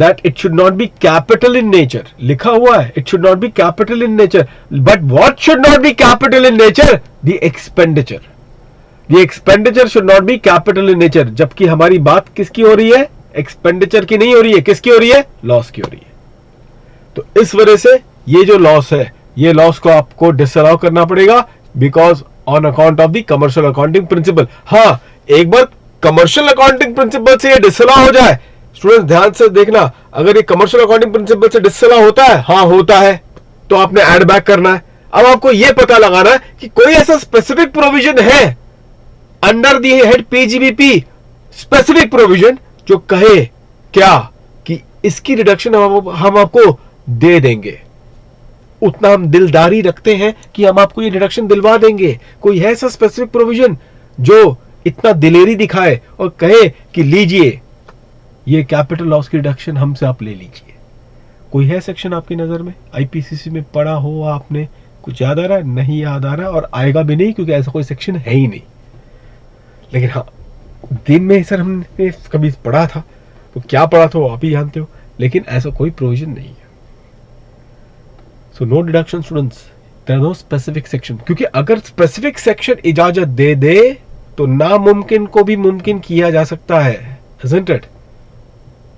that it should not be capital in nature. लिखा हुआ है it should not be capital in nature. But what should not be capital in nature? The expenditure. The expenditure should not be capital in nature. जबकि हमारी बात किसकी हो रही है? एक्सपेंडिचर की नहीं हो रही है, किसकी हो रही है? लॉस की हो रही है. तो इस वजह से ये जो लॉस है, ये लॉस को आपको डिसअलाउ करना पड़ेगा because on account of the commercial accounting principal. हाँ, एक बार कमर्शियल अकाउंटिंग प्रिंसिपल से ये डिसअलाउ हो जाए, स्टूडेंट्स ध्यान से देखना, अगर ये कमर्शियल अकाउंटिंग प्रिंसिपल से डिसअलाउ होता है, हाँ होता है, तो आपने ऐड बैक करना है. अब आपको यह पता लगाना है कि कोई ऐसा स्पेसिफिक प्रोविजन है under the head PGBP, specific provision जो कहे क्या कि इसकी रिडक्शन हम आपको दे देंगे. उतना हम दिलदारी रखते हैं कि हम आपको ये रिडक्शन दिलवा देंगे. कोई है ऐसा स्पेसिफिक प्रोविजन जो इतना दिलेरी दिखाए और कहे कि लीजिए ये कैपिटल लॉस की रिडक्शन हमसे आप ले लीजिए? कोई है सेक्शन आपकी नजर में, आईपीसीसी में पढ़ा हो आपने, कुछ याद आ रहा है? नहीं याद आ रहा और आएगा भी नहीं, क्योंकि ऐसा कोई सेक्शन है ही नहीं. लेकिन हाँ, दिन में सर हमने कभी पढ़ा था, तो क्या पढ़ा था वो आप ही जानते हो, लेकिन ऐसा कोई प्रोविजन नहीं है. So no deduction students, there no specific section. क्योंकि अगर स्पेसिफिक सेक्शन इजाजत दे दे तो नामुमकिन को भी मुमकिन किया जा सकता है. isn't it?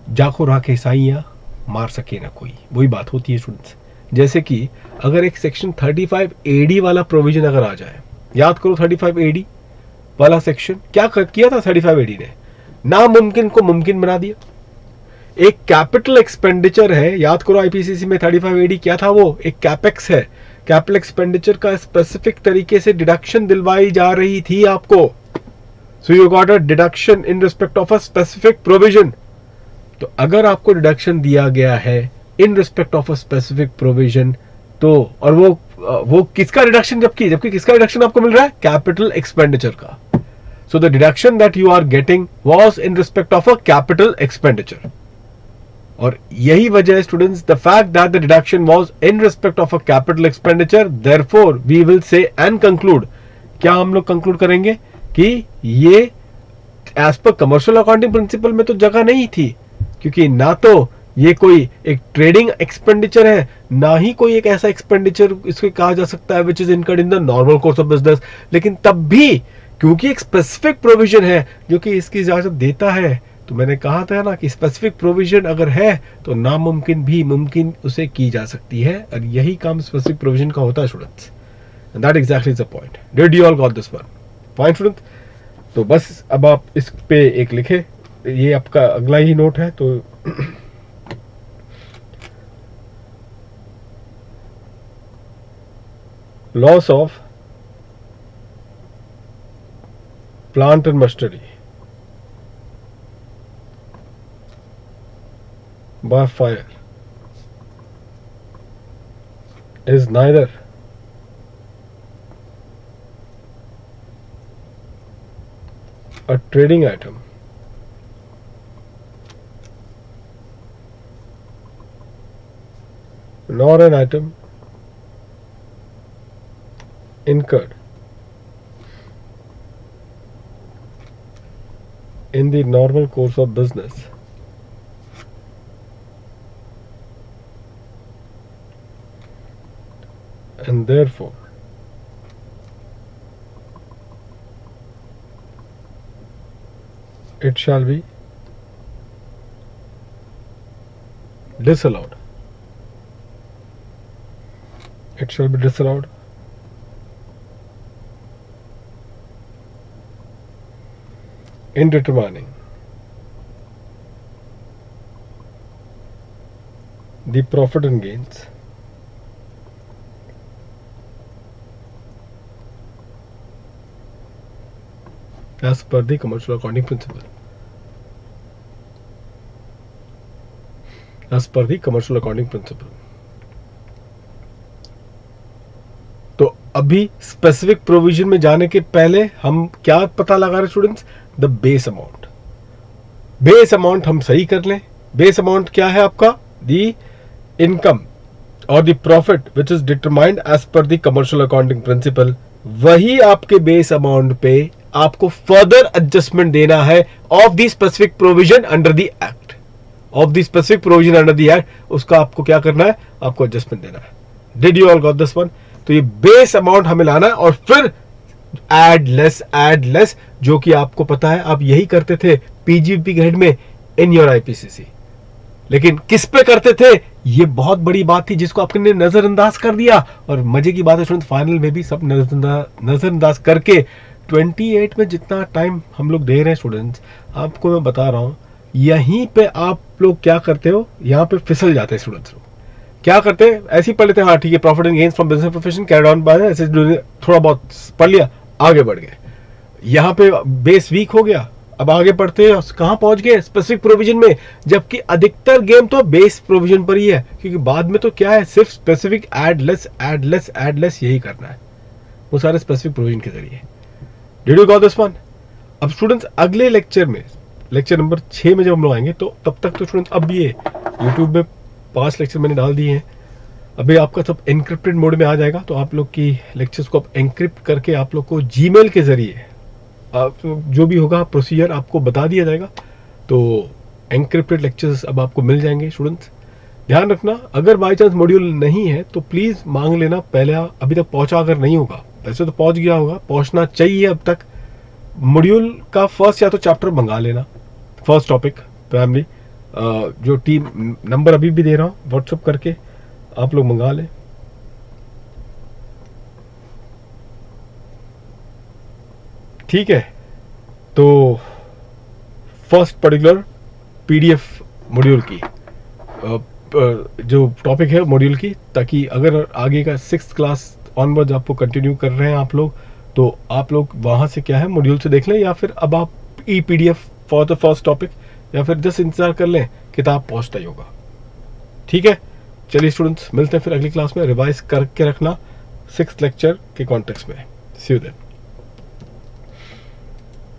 जाखो राखे साइया मार सके ना कोई, वही बात होती है स्टूडेंट्स. जैसे कि अगर एक सेक्शन 35 एडी वाला प्रोविजन अगर आ जाए, याद करो 35 एडी वाला सेक्शन क्या किया था 35 एडी ने? नामुमकिन को मुमकिन बना दिया. एक कैपिटल एक्सपेंडिचर है, याद करो आईपीसीसी में 35 एडी क्या था? वो एक कैपेक्स है. कैपिटल एक्सपेंडिचर का स्पेसिफिक तरीके से डिडक्शन दिलवाई जा रही थी आपको. So you got a deduction in respect of a specific provision. तो अगर आपको डिडक्शन दिया गया है इन respect of a specific provision, तो और वो किसका डिडक्शन, जबकि किसका डिडक्शन आपको मिल रहा है? कैपिटल एक्सपेंडिचर का. So the deduction that you are getting was in respect of a capital expenditure. और यही वजह है students, the fact that the deduction was in respect of a capital expenditure, therefore we will say and conclude. क्या हम लोग कंक्लूड करेंगे कि ये as per commercial accounting principal में तो जगह नहीं थी, क्योंकि ना तो ये कोई एक ट्रेडिंग एक्सपेंडिचर है, ना ही कोई एक ऐसा एक्सपेंडिचर इसको कहा जा सकता है which is incurred in the normal course of business. लेकिन तब भी क्योंकि एक स्पेसिफिक प्रोविजन है जो कि इसकी इजाजत देता है, तो मैंने कहा था ना कि स्पेसिफिक प्रोविजन अगर है तो नामुमकिन भी मुमकिन उसे की जा सकती है. और यही काम स्पेसिफिक प्रोविजन का होता है students. And that exactly is the point. Did you all got this one? Fine student. तो बस अब आप इस पे एक लिखे, ये आपका अगला ही नोट है. तो loss of plant and machinery by fire is neither a trading item nor an item incurred in the normal course of business and therefore it shall be disallowed. It shall be disallowed in determining the profit and gains as per the commercial accounting principle. As per the commercial accounting principle. तो अभी स्पेसिफिक प्रोविजन में जाने के पहले हम क्या पता लगा रहे students? The base amount. Base amount हम सही कर लें. बेस अमाउंट क्या है आपका? द इनकम और the profit which is determined as per the commercial accounting principle. वही आपके बेस अमाउंट पे आपको फर्दर एडजस्टमेंट देना है of the specific provision under the act. Of the specific provision under the act, उसका आपको क्या करना है, आपको एडजस्टमेंट देना है। Did you all got this one? तो ये बेस अमाउंट हमें लाना है और फिर एड लेस, जो कि आपको पता है आप यही करते थे पीजीपी ग्रेड में इन योर आईपीसीसी। लेकिन किस पे करते थे, ये बहुत बड़ी बात थी जिसको आपने नजरअंदाज कर दिया। और मजे की बात है स्टूडेंट, फाइनल में भी सब नजरअंदाज करके 28 में जितना टाइम हम लोग दे रहे हैं स्टूडेंट्स, आपको मैं बता रहा हूं, यहीं पे आप लोग क्या करते हो, यहां पे फिसल जाते हैं स्टूडेंट्स लोग। क्या करते हैं, ऐसे ही पढ़ लेते हैं, हाँ ठीक है, profit and gains from business profession carried on by, ऐसे थोड़ा बहुत पढ़ लिया, आगे बढ़ गए। यहां पे बेस वीक हो गया, अब आगे बढ़ते हैं, कहां पहुंच गए, स्पेसिफिक प्रोविजन में। जबकि अधिकतर गेम तो बेस प्रोविजन पर ही है, क्योंकि बाद में तो क्या है, सिर्फ स्पेसिफिक एड लेस यही करना है, वो सारे स्पेसिफिक प्रोविजन के जरिए। Did you got this one? अब स्टूडेंट्स अगले लेक्चर में, लेक्चर नंबर 6 में जब हम लोग आएंगे, तो तब तक तो स्टूडेंट्स, अब ये यूट्यूब में 5 लेक्चर मैंने डाल दिए हैं, अभी आपका सब एनक्रिप्टेड मोड में आ जाएगा। तो आप लोग की लेक्चर्स को आप एनक्रिप्ट करके आप लोग को जीमेल के जरिए जो भी होगा प्रोसीजर आपको बता दिया जाएगा। तो एनक्रिप्टेड लेक्चर्स अब आपको मिल जाएंगे स्टूडेंट्स। ध्यान रखना, अगर बाई चांस मॉड्यूल नहीं है तो प्लीज मांग लेना पहले, अभी तक पहुंचा अगर नहीं होगा, वैसे तो पहुंच गया होगा, पहुंचना चाहिए अब तक। मॉड्यूल का फर्स्ट या तो चैप्टर मंगा लेना, फर्स्ट टॉपिक प्राइमरी, जो टीम नंबर अभी भी दे रहा हूं व्हाट्सएप करके, आप लोग मंगा लें। ठीक है, तो फर्स्ट पर्टिकुलर पीडीएफ मॉड्यूल की जो टॉपिक है मॉड्यूल की, ताकि अगर आगे का 6th क्लास ऑनवर्ड्स आपको कंटिन्यू कर रहे हैं आप लोग, तो आप लोग वहां से क्या है मॉड्यूल से देख लें, या फिर अब आप e PDF for the first topic, या फिर जस्ट इंतजार कर लें, किताब पहुंचता ही होगा। ठीक है, चलिए स्टूडेंट्स, मिलते हैं फिर अगली क्लास में। रिवाइज करके रखना 6th लेक्चर के कॉन्टेक्स्ट में। सी यू देन।